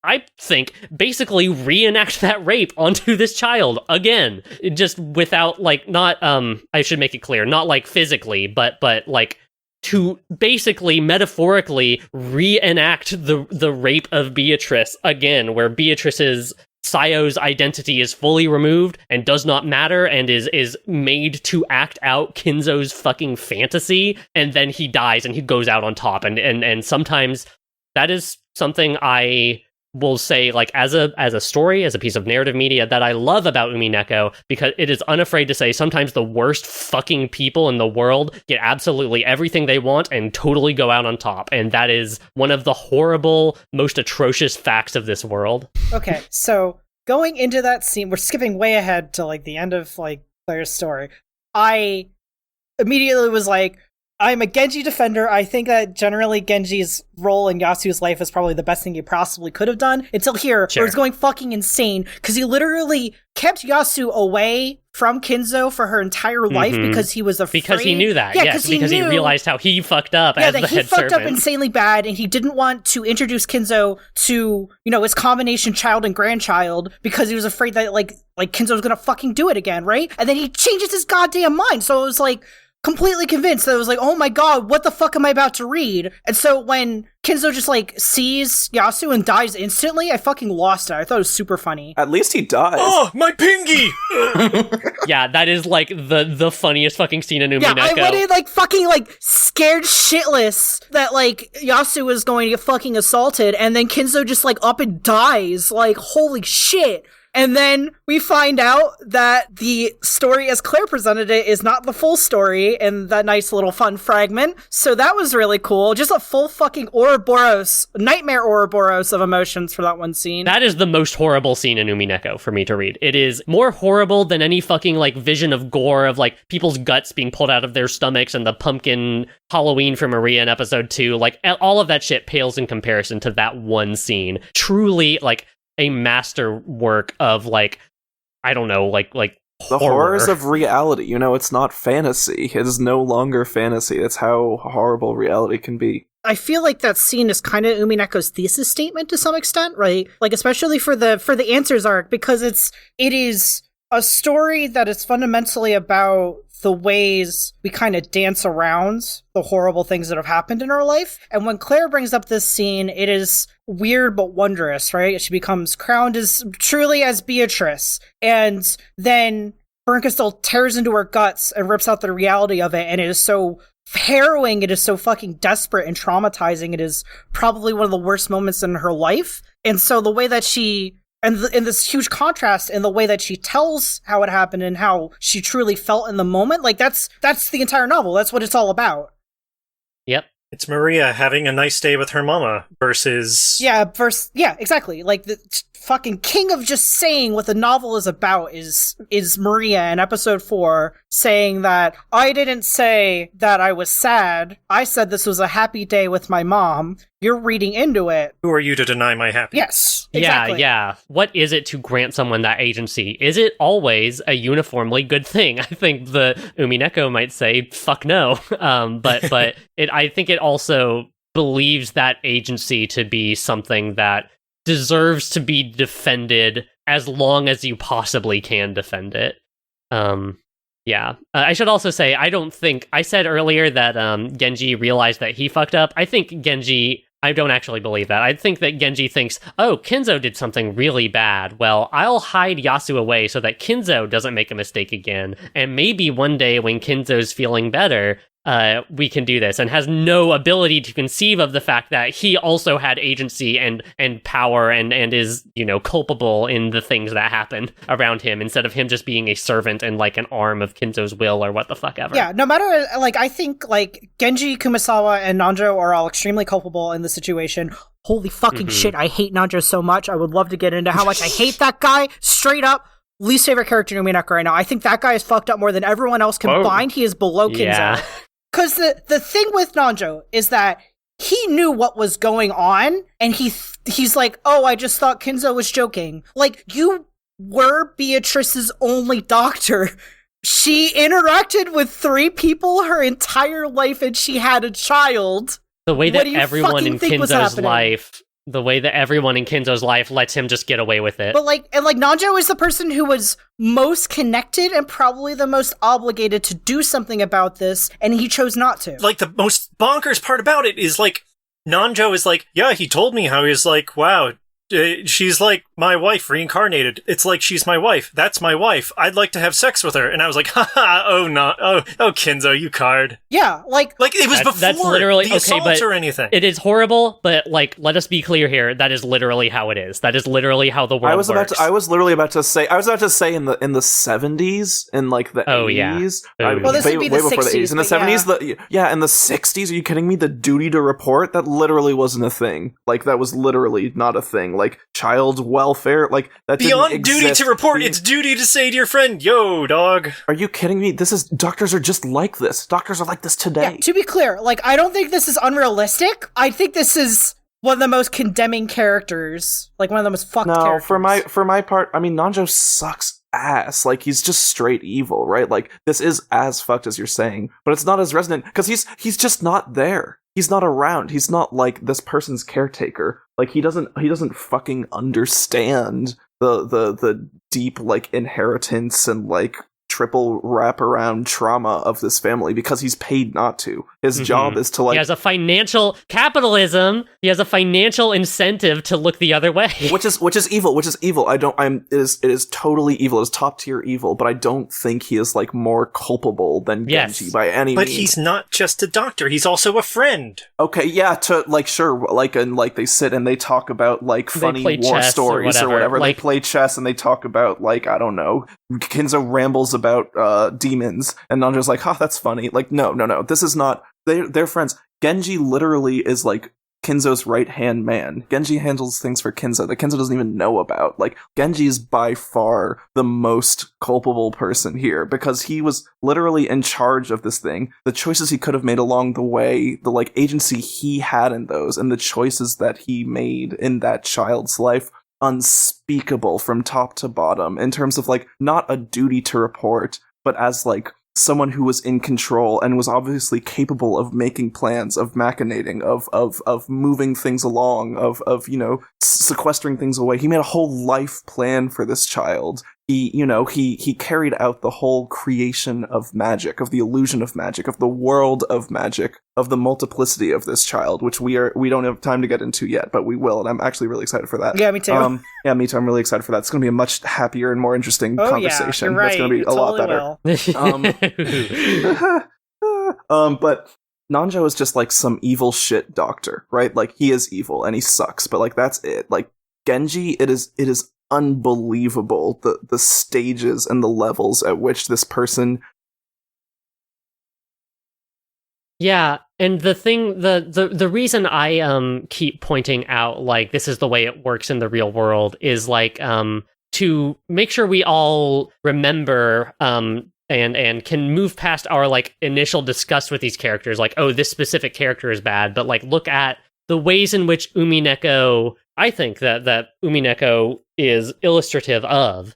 I think, basically reenact that rape onto this child again, just without like not I should make it clear, not like physically, but like to basically metaphorically reenact the rape of Beatrice again, where Beatrice's Sayo's identity is fully removed and does not matter and is made to act out Kinzo's fucking fantasy, and then he dies and he goes out on top. And sometimes that is something I will say, like, as a story, as a piece of narrative media that I love about Umineko, because it is unafraid to say sometimes the worst fucking people in the world get absolutely everything they want and totally go out on top. And that is one of the horrible, most atrocious facts of this world. Okay, so going into that scene, we're skipping way ahead to like the end of like Claire's story. I immediately was like, I'm a Genji defender. I think that generally Genji's role in Yasuo's life is probably the best thing he possibly could have done, until here, sure, where he's going fucking insane, because he literally kept Yasuo away from Kinzo for her entire life because he was afraid. Because he knew that, yes, because he realized how he fucked up as the head servant. Yeah, that he fucked up insanely bad, and he didn't want to introduce Kinzo to, you know, his combination child and grandchild, because he was afraid that, like Kinzo was gonna fucking do it again, right? And then he changes his goddamn mind, so it was like, completely convinced that it was like, oh my god, what the fuck am I about to read? And so when Kinzo just like sees Yasu and dies instantly, I fucking lost it. I thought it was super funny. At least he dies. Oh, my pingy! Yeah, that is like the funniest fucking scene in Umineko. Yeah, I went like fucking like scared shitless that like Yasu was going to get fucking assaulted, and then Kinzo just like up and dies. Like, holy shit. And then we find out that the story as Claire presented it is not the full story in that nice little fun fragment. So that was really cool. Just a full fucking Ouroboros, nightmare Ouroboros of emotions for that one scene. That is the most horrible scene in Umineko for me to read. It is more horrible than any fucking like vision of gore of like people's guts being pulled out of their stomachs and the pumpkin Halloween from Maria in episode 2. Like all of that shit pales in comparison to that one scene. Truly a masterwork of like, I don't know, like the horrors of reality. You know, it's not fantasy. It is no longer fantasy. That's how horrible reality can be. I feel like that scene is kind of Umineko's thesis statement to some extent, right? Like, especially for the Answers arc, because it is a story that is fundamentally about the ways we kind of dance around the horrible things that have happened in our life. And when Claire brings up this scene, it is weird but wondrous, right? She becomes crowned as truly as Beatrice. And then Bernkastel tears into her guts and rips out the reality of it. And it is so harrowing. It is so fucking desperate and traumatizing. It is probably one of the worst moments in her life. And so the way that she... And in this huge contrast in the way that she tells how it happened and how she truly felt in the moment, like that's the entire novel. That's what it's all about. Yep. It's Maria having a nice day with her mama versus... Yeah, exactly. Like, the fucking king of just saying what the novel is about is Maria in episode 4 saying that, I didn't say that I was sad. I said this was a happy day with my mom. You're reading into it. Who are you to deny my happiness? Yes, exactly. Yeah. What is it to grant someone that agency? Is it always a uniformly good thing? I think the Umineko might say, fuck no. But I think it also believes that agency to be something that deserves to be defended as long as you possibly can defend it. I should also say, I said earlier that Genji realized that he fucked up. I think Genji... I don't actually believe that. I think that Genji thinks, oh, Kinzo did something really bad. Well, I'll hide Yasu away so that Kinzo doesn't make a mistake again. And maybe one day when Kinzo's feeling better, we can do this, and has no ability to conceive of the fact that he also had agency and power and is, culpable in the things that happen around him, instead of him just being a servant and like an arm of Kinzo's will or what the fuck ever. Yeah, no matter, I think Genji, Kumasawa, and Nanjo are all extremely culpable in the situation. Holy fucking shit, I hate Nanjo so much. I would love to get into how much I hate that guy, straight up. Least favorite character in Umineko right now. I think that guy is fucked up more than everyone else combined. He is below Kinzo. Yeah. Because the thing with Nanjo is that he knew what was going on, and he's like, oh, I just thought Kinzo was joking. Like, you were Beatrice's only doctor. She interacted with 3 people her entire life, and she had a child. The way that everyone in Kinzo's life lets him just get away with it. But Nanjo is the person who was most connected and probably the most obligated to do something about this, and he chose not to. Like, the most bonkers part about it is, Nanjo is like, yeah, he told me how he's like, wow, she's like my wife reincarnated. It's like, she's my wife. That's my wife. I'd like to have sex with her. And I was like, haha, oh, Kinzo, you card. Yeah, it was before that's literally, the assault or anything. It is horrible, but let us be clear here. That is literally how it is. That is literally how the world works. I was about to say in the 70s, in the 80s. Well, this would be the 60s, before the 80s. In the 70s, in the 60s, are you kidding me? The duty to report? That literally wasn't a thing. That was literally not a thing. Child welfare, that beyond duty to report, it's duty to say to your friend, yo, dog. Are you kidding me? Doctors are just like this. Doctors are like this today. Yeah, to be clear, I don't think this is unrealistic. I think this is one of the most condemning characters, one of the most fucked characters. For my part, I mean, Nanjo sucks ass. He's just straight evil, right? This is as fucked as you're saying, but it's not as resonant because he's just not there. He's not around. He's not this person's caretaker. He doesn't fucking understand the deep inheritance and triple wraparound trauma of this family because he's paid not to. His job is to he has a financial capitalism. He has a financial incentive to look the other way, which is evil. It is totally evil. It is top tier evil. But I don't think he is more culpable than Genji by any means. But he's not just a doctor. He's also a friend. Okay, yeah. Sure. And they sit and they talk about funny war stories or whatever. They play chess and they talk about I don't know. Kinzo rambles about demons, and Nanjo's like, that's funny. No. This is not. They're friends. Genji literally is Kinzo's right-hand man. Genji handles things for Kinzo that Kinzo doesn't even know about. Genji is by far the most culpable person here because he was literally in charge of this thing. The choices he could have made along the way, the agency he had in those, and the choices that he made in that child's life, unspeakable from top to bottom in terms of not a duty to report, but as someone who was in control and was obviously capable of making plans, of machinating, of moving things along, of sequestering things away. He made a whole life plan for this child. he carried out the whole creation of magic, of the illusion of magic, of the world of magic, of the multiplicity of this child, which we don't have time to get into yet, but we will, and I'm actually really excited for that. Yeah, me too. Yeah, me too. I'm really excited for that. It's going to be a much happier and more interesting conversation. Yeah, That's going to be a lot better. But Nanjo is just like some evil shit doctor, right? Like, he is evil and he sucks, but like that's it. Like Genji, it is unbelievable the stages and the levels at which this person. Yeah, and the reason I keep pointing out like this is the way it works in the real world is like to make sure we all remember and can move past our like initial disgust with these characters, like, oh, this specific character is bad, but like look at the ways in which Umineko, I think that Umineko is illustrative of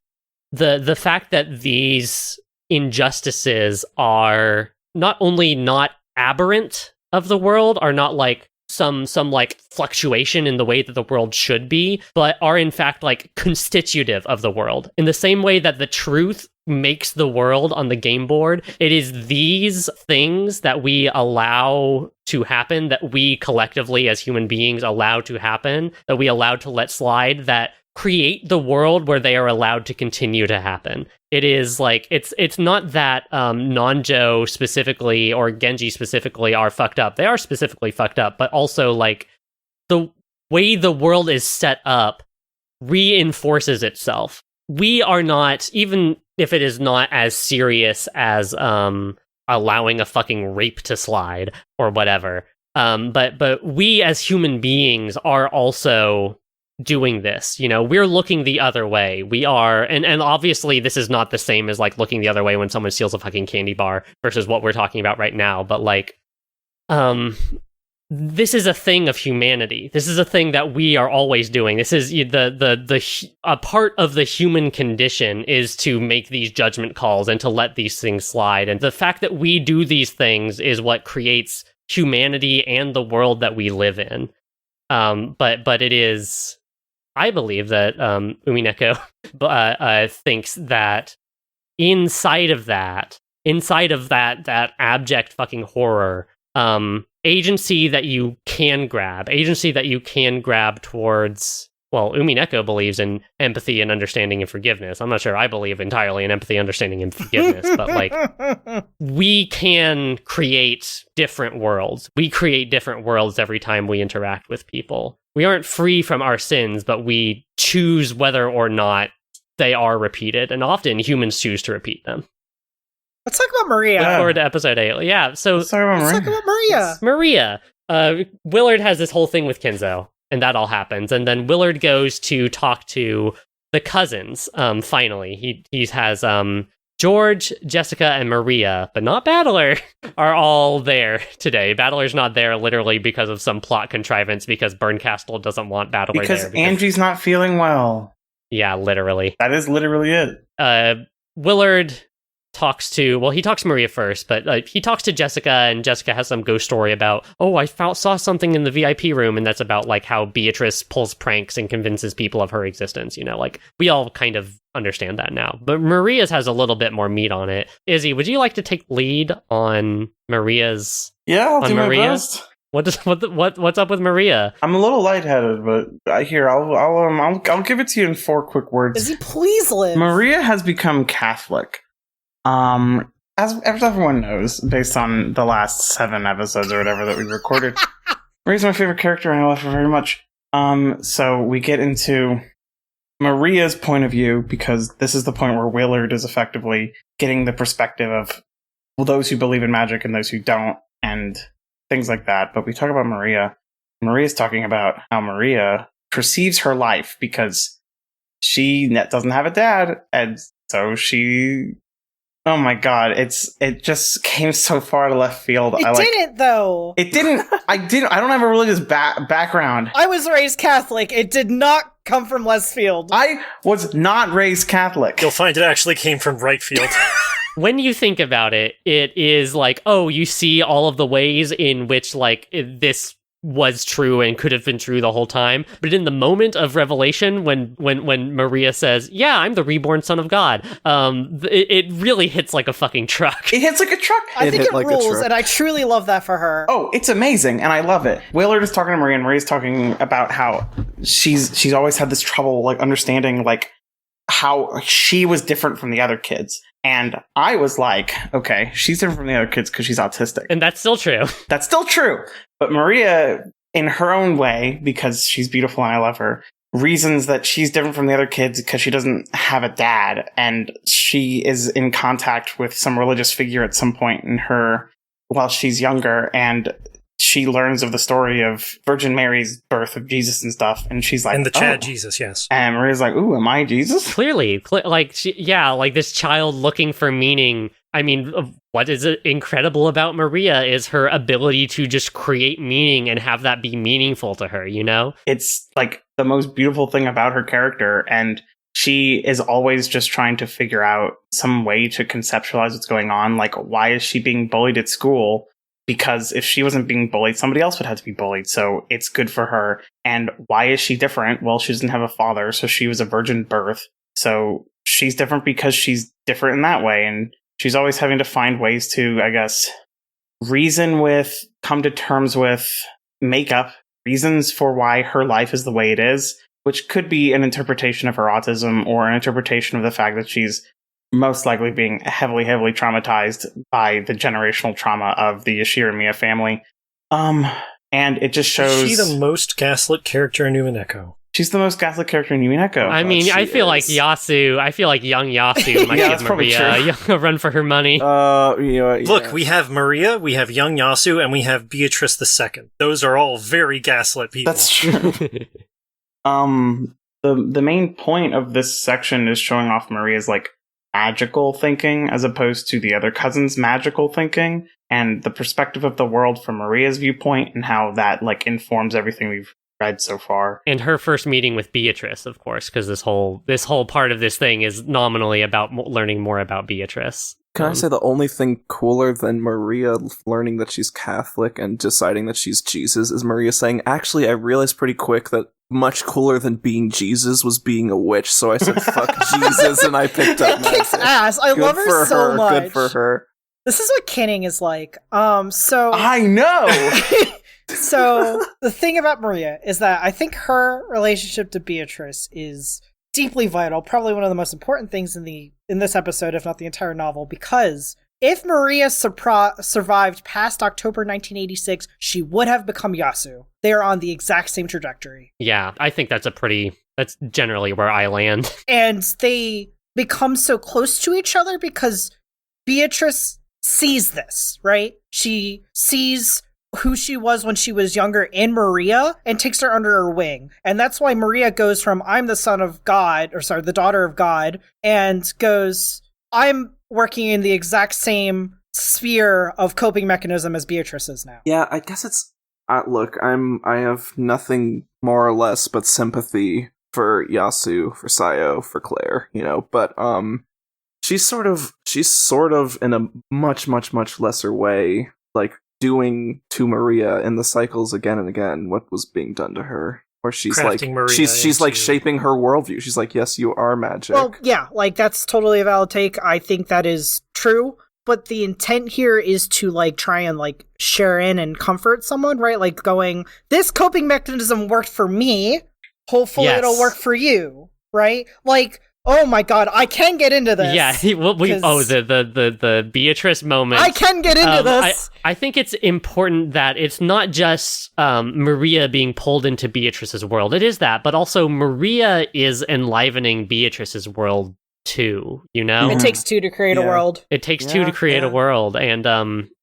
the fact that these injustices are not only not aberrant of the world, are not like some like fluctuation in the way that the world should be, but are in fact like constitutive of the world. In the same way that the truth makes the world on the game board, it is these things that we allow to happen, that we collectively as human beings allow to happen, that we allow to let slide, that create the world where they are allowed to continue to happen. It is like it's not that Nanjo specifically or Genji specifically are fucked up. They are specifically fucked up, but also like the way the world is set up reinforces itself. We are not, even if it is not as serious as allowing a fucking rape to slide or whatever, but we as human beings are also doing this. We're looking the other way. We are, and obviously this is not the same as like looking the other way when someone steals a fucking candy bar versus what we're talking about right now, but like this is a thing of humanity. This is a thing that we are always doing. This is a part of the human condition is to make these judgment calls and to let these things slide. And the fact that we do these things is what creates humanity and the world that we live in. But it is, I believe that Umineko thinks that inside of that abject fucking horror, agency that you can grab towards, well, Umineko believes in empathy and understanding and forgiveness. I'm not sure I believe entirely in empathy, understanding, and forgiveness, but like, we can create different worlds. We create different worlds every time we interact with people. We aren't free from our sins, but we choose whether or not they are repeated, and often humans choose to repeat them. Let's talk about Maria. Look forward to episode 8. Yeah, so let's talk about Maria. Maria. Willard has this whole thing with Kenzo, and that all happens. And then Willard goes to talk to the cousins, finally. He has George, Jessica, and Maria, but not Battler, are all there today. Battler's not there literally because of some plot contrivance, because Burncastle doesn't want Battler there. Because Angie's not feeling well. Yeah, literally. That is literally it. Willard talks to Maria first, but he talks to Jessica, and Jessica has some ghost story about, oh, I saw something in the VIP room, and that's about like how Beatrice pulls pranks and convinces people of her existence. Like we all kind of understand that now, but Maria's has a little bit more meat on it. Izzy, would you like to take lead on Maria's? Yeah, I'll do Maria? My best. What's up with Maria? I'm a little lightheaded, but I'll give it to you in 4 quick words. Izzy, please live. Maria has become Catholic. As everyone knows, based on the last 7 episodes or whatever that we recorded, Maria's my favorite character, and I love her very much. So we get into Maria's point of view, because this is the point where Willard is effectively getting the perspective of those who believe in magic and those who don't, and things like that. But we talk about Maria. Maria's talking about how Maria perceives her life because she doesn't have a dad, and so she... Oh my god, it just came so far to left field. It didn't, though. It didn't. I don't have a religious background. I was raised Catholic. It did not come from left field. I was not raised Catholic. You'll find it actually came from right field. When you think about it, it is like, oh, you see all of the ways in which like this was true and could have been true the whole time. But in the moment of revelation, when Maria says, "Yeah, I'm the reborn son of God," it really hits like a fucking truck. It hits like a truck. I think it like a rules, truck. and I truly love that for her. Oh, it's amazing, and I love it. Willard is talking to Maria, and Maria's talking about how she's always had this trouble, like, understanding, like, how she was different from the other kids. And I was like, okay, she's different from the other kids because she's autistic. And that's still true. That's still true. But Maria, in her own way, because she's beautiful and I love her, reasons that she's different from the other kids because she doesn't have a dad. And she is in contact with some religious figure at some point in her while she's younger. And she learns of the story of Virgin Mary's birth of Jesus and stuff. And she's like, And the Chad oh. Jesus, yes. And Maria's like, ooh, am I Jesus? Clearly, like this child looking for meaning. I mean, what is incredible about Maria is her ability to just create meaning and have that be meaningful to her, you know? It's like the most beautiful thing about her character. And she is always just trying to figure out some way to conceptualize what's going on. Like, why is she being bullied at school? Because if she wasn't being bullied, somebody else would have to be bullied. So it's good for her. And why is she different? Well, she doesn't have a father, so she was a virgin birth. So she's different because she's different in that way. And she's always having to find ways to, I guess, reason with, come to terms with, make up reasons for why her life is the way it is, which could be an interpretation of her autism or an interpretation of the fact that she's most likely being heavily, heavily traumatized by the generational trauma of the Yashiramiya family. And it just shows... Is she the most gaslit character in Umineko? She's the most gaslit character in Umineko. I mean, I feel like Yasu, I feel like young Yasu might give Maria a run for her money. Look, we have Maria, we have young Yasu, and we have Beatrice II. Those are all very gaslit people. That's true. The main point of this section is showing off Maria's, like, magical thinking as opposed to the other cousins' magical thinking, and the perspective of the world from Maria's viewpoint and how that, like, informs everything we've read so far. And her first meeting with Beatrice, of course, because this whole part of this thing is nominally about learning more about Beatrice. Can I say the only thing cooler than Maria learning that she's Catholic and deciding that she's Jesus is Maria saying, actually, I realized pretty quick that much cooler than being Jesus was being a witch, so I said, fuck Jesus, and I picked up magic. Kicks ass. I love her so much. Good for her. This is what kinning is like. So I know! So the thing about Maria is that I think her relationship to Beatrice is deeply vital, probably one of the most important things in this episode, if not the entire novel, because if Maria survived past October 1986, she would have become Yasu. They are on the exact same trajectory. Yeah, I think that's generally where I land. And they become so close to each other because Beatrice sees this, right? She sees who she was when she was younger in Maria and takes her under her wing. And that's why Maria goes from, I'm the son of God, the daughter of God, and goes, I'm working in the exact same sphere of coping mechanism as Beatrice is now. Yeah, I guess it's... look, I have nothing more or less but sympathy for Yasu, for Sayo, for Claire, but she's sort of in a much, much, much lesser way, like, doing to Maria in the cycles again and again what was being done to her. Where she's crafting like, Maria she's like shaping her worldview. She's like, yes, you are magic. Well, yeah, like that's totally a valid take. I think that is true. But the intent here is to like try and like share in and comfort someone, right? Like going, this coping mechanism worked for me. Hopefully it'll work for you, right? Like, oh my god, I can get into this. Yeah, the Beatrice moment. I can get into this. I think it's important that it's not just Maria being pulled into Beatrice's world. It is that, but also Maria is enlivening Beatrice's world too, It takes two to create a world. It takes two to create a world, and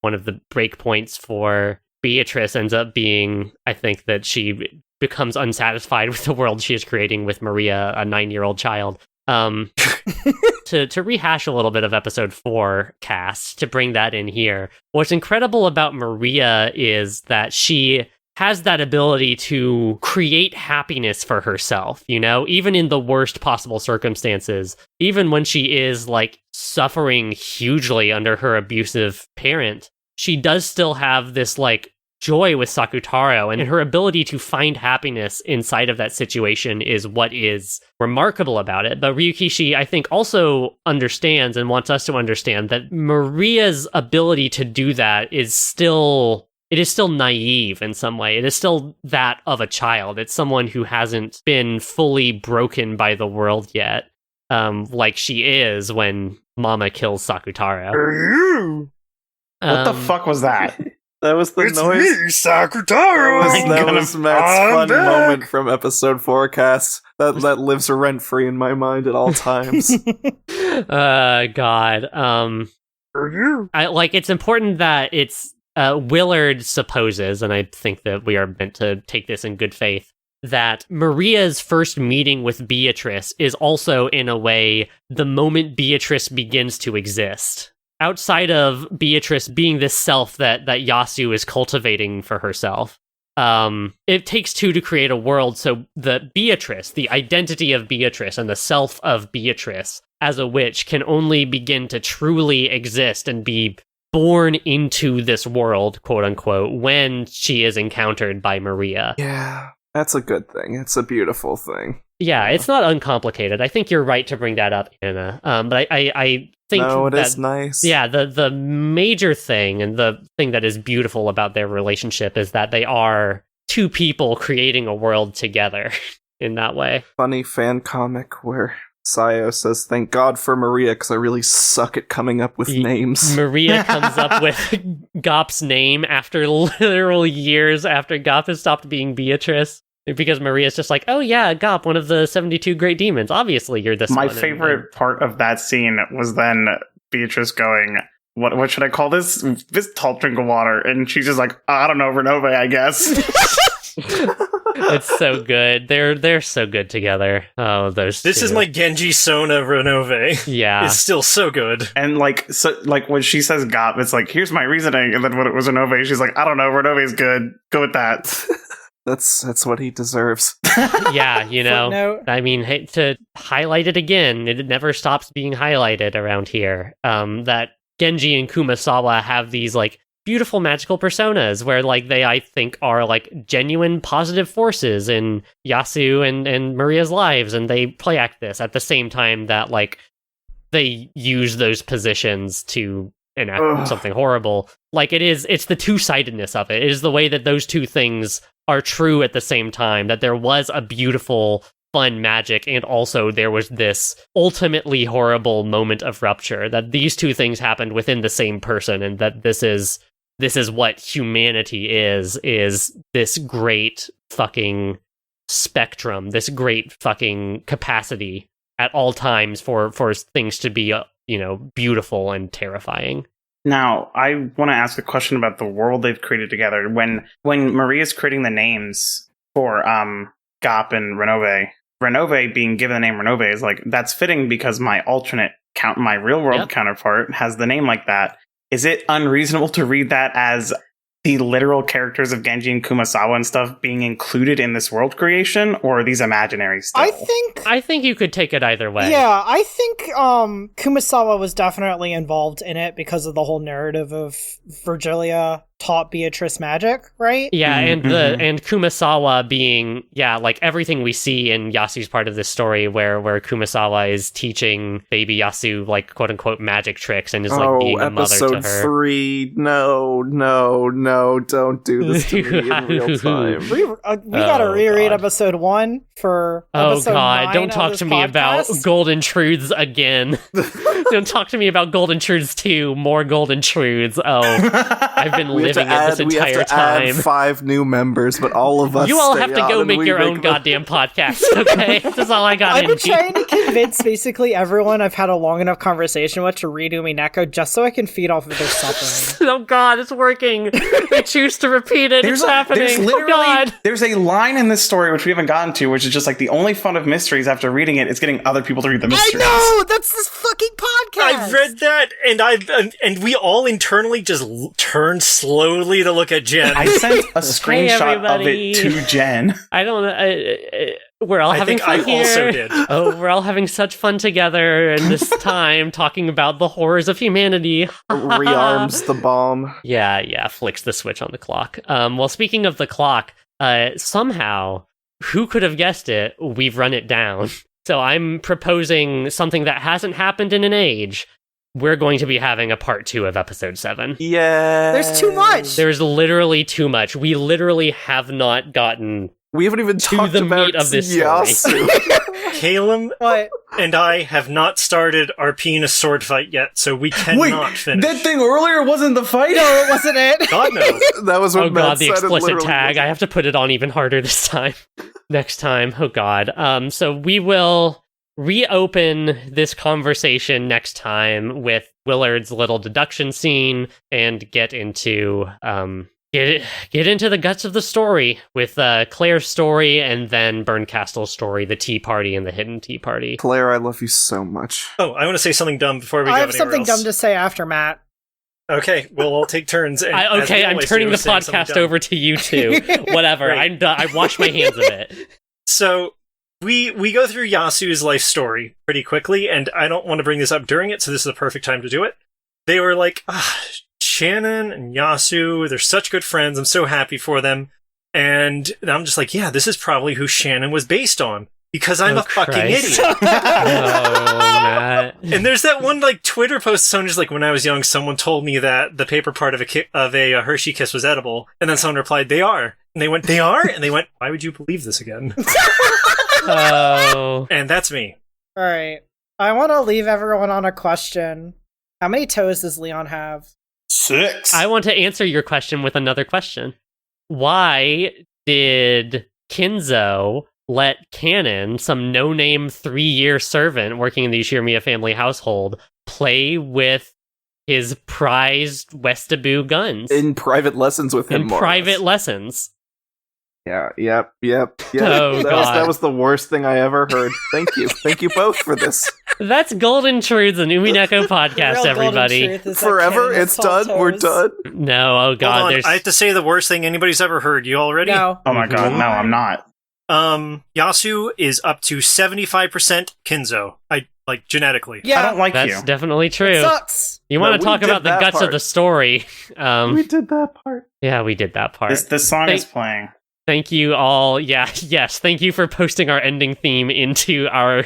one of the breakpoints for Beatrice ends up being, I think, that she becomes unsatisfied with the world she is creating with Maria, a 9-year-old child. To rehash a little bit of episode 4 cast, to bring that in here, what's incredible about Maria is that she has that ability to create happiness for herself, even in the worst possible circumstances, even when she is like suffering hugely under her abusive parent. She does still have this like joy with Sakutaro, and her ability to find happiness inside of that situation is what is remarkable about it. But Ryukishi, I think, also understands and wants us to understand that Maria's ability to do that is still naive in some way. It is still that of a child. It's someone who hasn't been fully broken by the world yet, like she is when Mama kills Sakutaro. What the fuck was that? That was the It's noise. me, Sakutaro! That was Matt's I'm fun back. moment from episode forecast that lives rent free in my mind at all times. God. It's important that it's Willard supposes, and I think that we are meant to take this in good faith, that Maria's first meeting with Beatrice is also, in a way, the moment Beatrice begins to exist. Outside of Beatrice being this self that Yasu is cultivating for herself. It takes two to create a world, so the Beatrice, the identity of Beatrice and the self of Beatrice as a witch can only begin to truly exist and be born into this world, quote unquote, when she is encountered by Maria. Yeah, that's a good thing. It's a beautiful thing. Yeah, it's not uncomplicated. I think you're right to bring that up, Anna. But I think it that, is nice. Yeah, the major thing and the thing that is beautiful about their relationship is that they are two people creating a world together in that way. Funny fan comic where Sayo says, "Thank God for Maria, because I really suck at coming up with names." Maria comes up with Gop's name after literal years after Gop has stopped being Beatrice. Because Maria's just like, oh yeah, Gop, one of the 72 great demons. Obviously, you're this one. My favorite part of that scene was then Beatrice going, what should I call this? This tall drink of water. And she's just like, I don't know, Renove, I guess. It's so good. They're so good together. Oh, those This two. is my Genji Sona Renove. Yeah. It's still so good. And when she says Gop, it's like, here's my reasoning. And then when it was Renove, she's like, I don't know, Renove is good. Go with that. That's what he deserves. Yeah, Footnote. I mean, to highlight it again, it never stops being highlighted around here. That Genji and Kumasawa have these beautiful magical personas where they, I think, are genuine positive forces in Yasu and Maria's lives, and they play act this at the same time that they use those positions to enact something horrible. It's the two-sidedness of it. It is the way that those two things are true at the same time, that there was a beautiful, fun magic, and also there was this ultimately horrible moment of rupture, that these two things happened within the same person, and that this is what humanity is this great fucking spectrum, this great fucking capacity at all times for things to be, beautiful and terrifying. Now, I want to ask a question about the world they've created together. When Maria's creating the names for Gop and Renove being given the name Renove is that's fitting because my my real world counterpart has the name like that. Is it unreasonable to read that as the literal characters of Genji and Kumasawa and stuff being included in this world creation, or are these imaginary still? I think you could take it either way. Yeah, I think Kumasawa was definitely involved in it because of the whole narrative of Virgilia taught Beatrice magic, right? Yeah, and Kumasawa being everything we see in Yasu's part of this story where Kumasawa is teaching baby Yasu quote unquote magic tricks and is being a mother to her. Episode 3. No, don't do this to me in real time. We gotta reread episode 1 for episode 9 don't talk to me about Golden Truths again. Don't talk to me about Golden Truths 2, more Golden Truths. Oh, I've been living it this entire time. We have to add 5 new members, but all of us You all stay have to on go and make we your own them. goddamn podcast, okay? That's all I got I've in been me. trying to convince basically everyone I've had a long enough conversation with to read Umineko just so I can feed off of their suffering. Oh god, it's working. I choose to repeat it. It's happening. There's a line in this story which we haven't gotten to, which is just the only fun of mysteries after reading it is getting other people to read the mysteries. I know! That's this fucking podcast! I've read that, and we all internally just turned slowly to look at Jen. I sent a screenshot of everybody. it to Jen. I don't know. We're all I having think fun I here. also did. Oh, we're all having such fun together in this time, talking about the horrors of humanity. Rearms the bomb. Yeah, flicks the switch on the clock. Well, speaking of the clock, somehow, who could have guessed it? We've run it down. So I'm proposing something that hasn't happened in an age. We're going to be having a part 2 of episode 7. Yeah. There's too much. There's literally too much. We literally have not gotten We haven't even to talked the about meat of this story. Yasu. Caelum What? and I have not started our penis sword fight yet, so we cannot finish. That thing earlier wasn't the fight? No, it wasn't it. God no. That was what Oh Matt god, the said, it explicit literally tag. wasn't. I have to put it on even harder this time. Next time. Oh god. So we will reopen this conversation next time with Willard's little deduction scene and get into get into the guts of the story with Claire's story and then Burncastle's story, the tea party and the hidden tea party. Claire, I love you so much. Oh, I want to say something dumb before we go I have anywhere something else. dumb to say after Matt. Okay, we'll all take turns. And as we I'm always turning do, the saying something podcast dumb. over to you two. Whatever. Great. I'm done. I washed my hands of it. So we go through Yasu's life story pretty quickly, and I don't want to bring this up during it, so this is the perfect time to do it. They were like, Shannon and Yasu, they're such good friends. I'm so happy for them. And I'm just like, yeah, this is probably who Shannon was based on. Because I'm Oh, a fucking Christ. idiot. Oh, Matt. And there's that one like Twitter post. Someone just like, when I was young, someone told me that the paper part of a Hershey Kiss was edible, and then someone replied, "They are." And they went, "They are," and they went, "Why would you believe this again?" Oh. And that's me. All right. I want to leave everyone on a question. How many toes does Leon have? 6. I want to answer your question with another question. Why did Kinzo let Cannon, some no-name 3-year servant working in the Ushirimiya family household, play with his prized Westaboo guns In private lessons with him. in more or private less. lessons? Yeah, yep. Oh, God. That was the worst thing I ever heard. Thank you. Thank you both for this. That's Golden Truths, an Umineko podcast, Real golden everybody. truth is that Forever, Cannon it's has tall done. We're toes. done. No, oh god, Hold on, there's I have to say the worst thing anybody's ever heard. You all ready? No. Oh my god, no, I'm not. Yasu is up to 75% Kinzo. Genetically. Yeah. I don't like that's you. definitely true. It sucks. You No, want we to talk did about the that guts part. of the story? We did that part. Yeah, we did that part. This song Thank- is playing. Thank you all. Yeah, yes. Thank you for posting our ending theme into our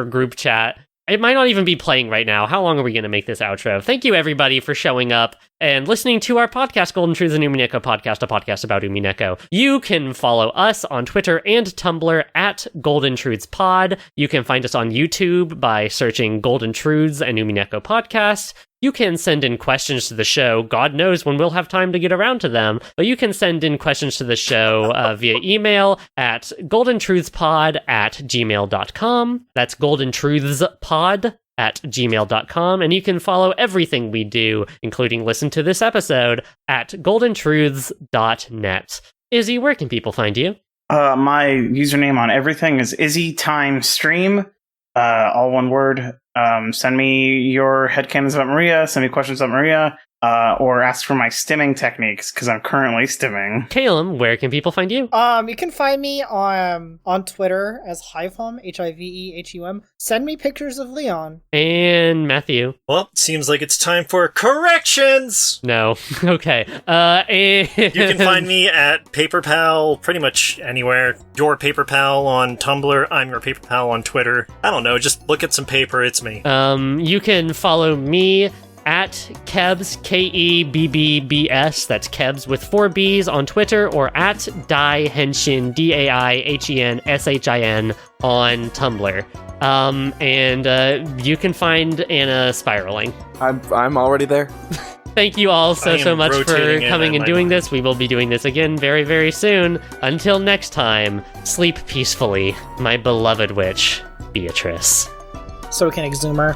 group chat. It might not even be playing right now. How long are we going to make this outro? Thank you, everybody, for showing up and listening to our podcast, Golden Truths and Umineko Podcast, a podcast about Umineko. You can follow us on Twitter and Tumblr at Golden Truths Pod. You can find us on YouTube by searching Golden Truths and Umineko Podcast. You can send in questions to the show. God knows when we'll have time to get around to them. But you can send in questions to the show via email at goldentruthspod@gmail.com. That's goldentruthspod@gmail.com. And you can follow everything we do, including listen to this episode, at goldentruths.net. Izzy, where can people find you? My username on everything is IzzyTimeStream. All one word. Send me your headcanons about Maria, send me questions about Maria, or ask for my stimming techniques, because I'm currently stimming. Caelum, where can people find you? You can find me on Twitter as Hivehum, HIVEHUM. Send me pictures of Leon. And Matthew. Well, seems like it's time for corrections! No. Okay. And You can find me at PaperPal pretty much anywhere. Your PaperPal on Tumblr, I'm your PaperPal on Twitter. I don't know, just look at some paper, it's me. You can follow me at Kebs, KEBBBS, that's Kebs with 4 B's on Twitter, or at Daihenshin, DAIHENSHIN on Tumblr. And you can find Anna spiraling. I'm already there. Thank you all I so am much for rotating in coming and my doing mind. this. We will be doing this again very, very soon. Until next time, sleep peacefully, my beloved witch, Beatrice. So we can exhume her.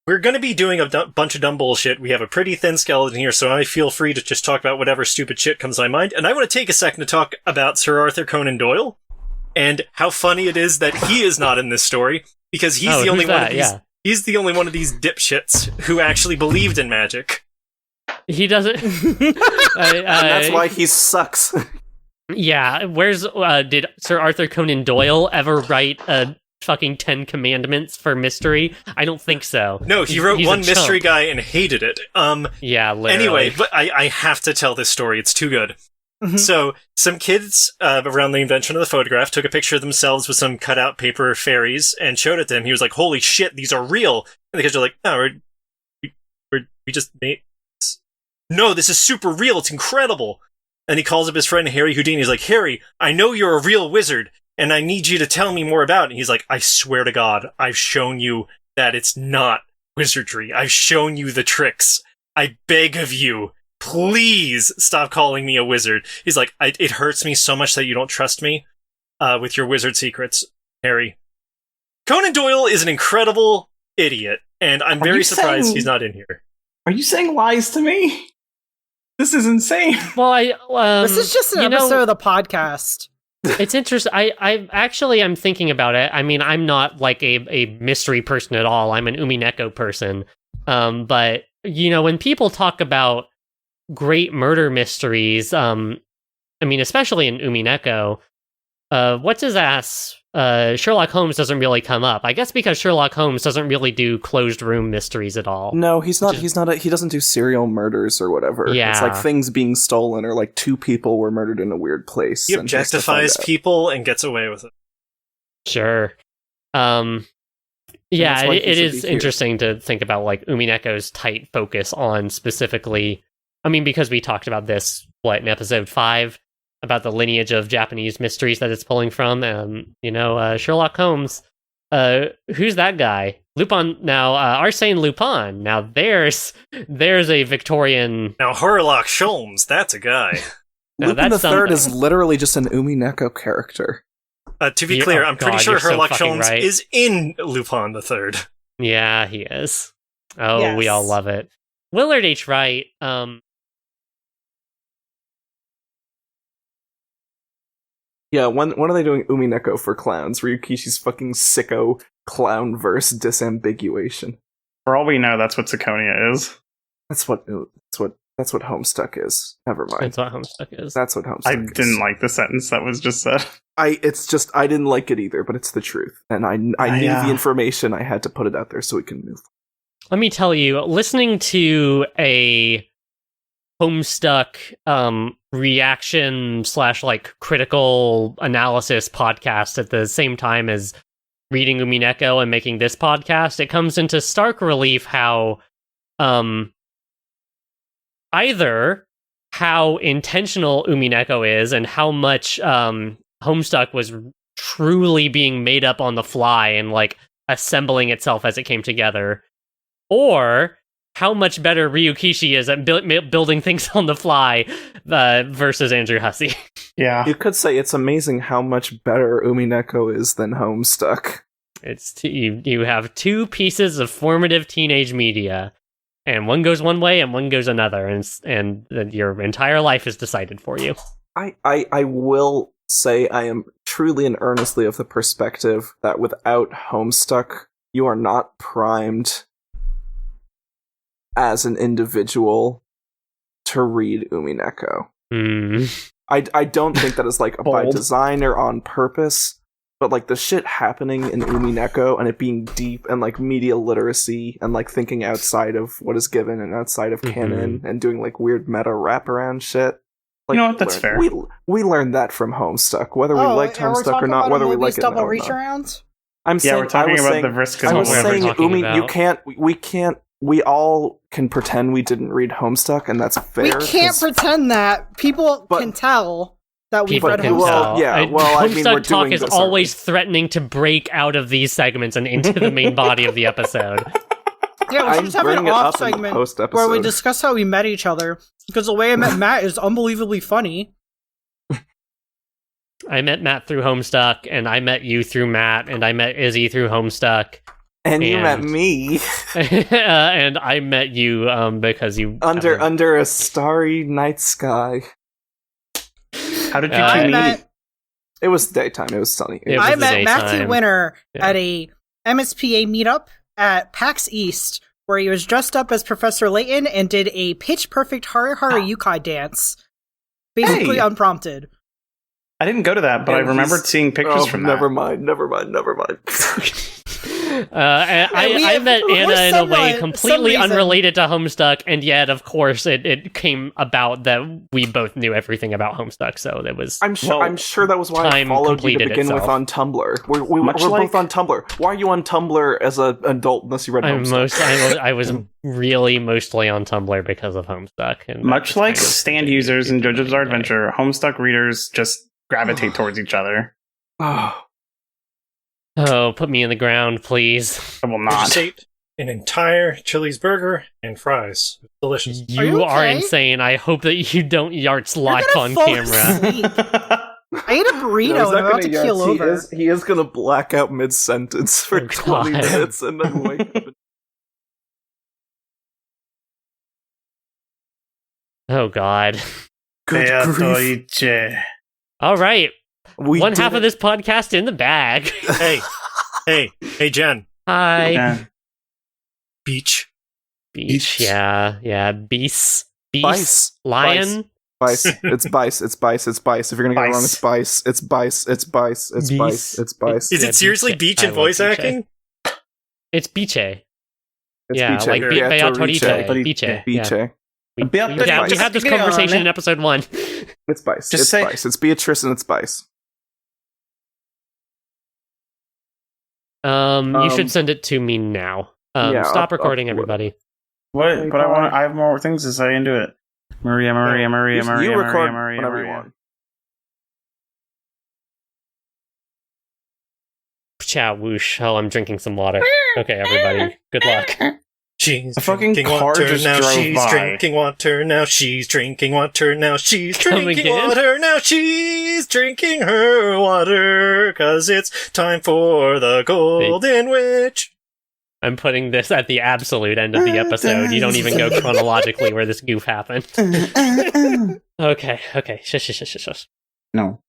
we're going to be doing a bunch of dumb bullshit. We have a pretty thin skeleton here, so I feel free to just talk about whatever stupid shit comes to my mind. And I want to take a second to talk about Sir Arthur Conan Doyle and how funny it is that he is not in this story, because he's the only one of these. Yeah. He's the only one of these dipshits who actually believed in magic. He doesn't. And that's why he sucks. Yeah, did Sir Arthur Conan Doyle ever write a fucking 10 Commandments for mystery? I don't think so. No, he wrote one mystery guy and hated it. Yeah, literally. Anyway, but I have to tell this story. It's too good. So, some kids around the invention of the photograph took a picture of themselves with some cutout paper fairies and showed it to him. He was like, "Holy shit, these are real!" And the kids are like, "No, we just made this. No, this is super real. It's incredible." And he calls up his friend Harry Houdini. He's like, "Harry, I know you're a real wizard, and I need you to tell me more about it." And he's like, "I swear to God, I've shown you that it's not wizardry. I've shown you the tricks. I beg of you, please stop calling me a wizard." He's like, "It hurts me so much that you don't trust me with your wizard secrets, Harry." Conan Doyle is an incredible idiot, and I'm very surprised he's not in here. Are you saying lies to me? This is insane. Well, this is just an episode of the podcast. It's interesting. I'm thinking about it. I mean, I'm not like a mystery person at all. I'm an Umineko person. But when people talk about great murder mysteries, I mean, especially in Umineko, what's his ass? Sherlock Holmes doesn't really come up. I guess because Sherlock Holmes doesn't really do closed room mysteries at all. No, he doesn't do serial murders or whatever. Yeah. It's like things being stolen or like 2 people were murdered in a weird place. He objectifies people and gets away with it. Sure. Yeah, it is interesting to think about like Umineko's tight focus on specifically, I mean, because we talked about this, in episode 5, about the lineage of Japanese mysteries that it's pulling from. Sherlock Holmes, who's that guy? Lupin. Now, Arsène Lupin. Now, there's a Victorian. Now, Sherlock Sholmes, that's a guy. Lupin the Third is literally just an Umineko character. To be clear, I'm pretty sure Sherlock Sholmes is in Lupin the Third. Yeah, he is. Oh, yes. We all love it. Willard H. Wright. Yeah, when are they doing Umineko for clowns? Ryukishi's fucking sicko clown verse disambiguation. For all we know, that's what Zirconia is. That's what Homestuck is. Never mind. That's what Homestuck is. That's what Homestuck is. I didn't like the sentence that was just said. I didn't like it either, but it's the truth. And I knew the information, I had to put it out there so we can move. Let me tell you, listening to a Homestuck reaction / like critical analysis podcast at the same time as reading Umineko and making this podcast, it comes into stark relief how either how intentional Umineko is and how much Homestuck was truly being made up on the fly and like assembling itself as it came together, or how much better Ryukishi is at building things on the fly versus Andrew Hussey. Yeah. You could say it's amazing how much better Umineko is than Homestuck. It's you have 2 pieces of formative teenage media, and one goes one way and one goes another, and your entire life is decided for you. I will say I am truly and earnestly of the perspective that without Homestuck, you are not primed as an individual to read Umineko. I don't think that is like by design or on purpose, but like the shit happening in Umineko and it being deep and like media literacy and like thinking outside of what is given and outside of canon and doing like weird meta wraparound shit. Like, you know what? That's fair. We learned that from Homestuck, whether we liked Homestuck or not, whether we like it or not. Reach arounds? We're talking about the risk. I was saying, we all can pretend we didn't read Homestuck, and that's fair. We can't pretend that. People can tell that we've read Homestuck. Homestuck Homestuck talk is always threatening to break out of these segments and into the main body of the episode. Yeah, we should just have an off segment where we discuss how we met each other, because the way I met Matt is unbelievably funny. I met Matt through Homestuck, and I met you through Matt, and I met Izzy through Homestuck. And you met me and I met you because you under a starry night sky. How did you I two meet? met It was daytime. It was sunny. It was I the met Matthew daytime. Winter Yeah. at a MSPA meetup at PAX East, where he was dressed up as Professor Layton and did a pitch perfect Hara Hara Yukai dance, basically Hey. unprompted. I didn't go to that, but I And remembered he's- seeing pictures from that. Never mind. I met Anna in a way some completely reason- unrelated to Homestuck, and yet, of course, it came about that we both knew everything about Homestuck, so it was... I'm sure that was why I time followed you to completed begin with itself. on Tumblr. We're Much both like- on Tumblr. Why are you on Tumblr as an adult unless you read Homestuck? I was really mostly on Tumblr because of Homestuck. And Much like kind of- stand users in JoJo's Bizarre Adventure, Homestuck readers just gravitate towards each other. Oh, put me in the ground, please. I will I just not. ate an entire Chili's burger and fries. Delicious. Are you You are okay? insane. I hope that you don't yarts live gonna on fall camera. asleep. I ate a burrito No, he's and I'm not about gonna to yards. keel over. He is gonna black out mid-sentence for Oh, 20 God. minutes and then wake up. Oh, God. Good grief. All right. We One did half it. of this podcast in the bag. Hey, Jen. Hi. Yeah. Beach. Beach. Yeah. Beast. Bice. Lion. Bice. It's Bice. If you're gonna get it wrong, it's Bice. Bice. It's Bice. It's Bice. Is Yeah, it seriously Beach. beach I and love voice Beach. acting? It's Biche. It's Yeah, Biche. like Beatrice. Beatrice. Biche. Yeah. Biche. We had this conversation in episode 1. It's Bice. Just It's say- Bice. It's Beatrice and it's Bice. You should send it to me now. Yeah, Stop I'll- recording, I'll- everybody. What? But I have more things to say into it. Maria. You record whenever you want. Chow whoosh. Oh, I'm drinking some water. Okay, everybody. Good luck. She's A fucking drinking car water just now. drove She's by. drinking water now. She's drinking water now. She's Come drinking again? water now. She's drinking her water. 'Cause it's time for the Golden Witch. I'm putting this at the absolute end of the episode. You don't even go chronologically where this goof happened. Okay. Shush. No.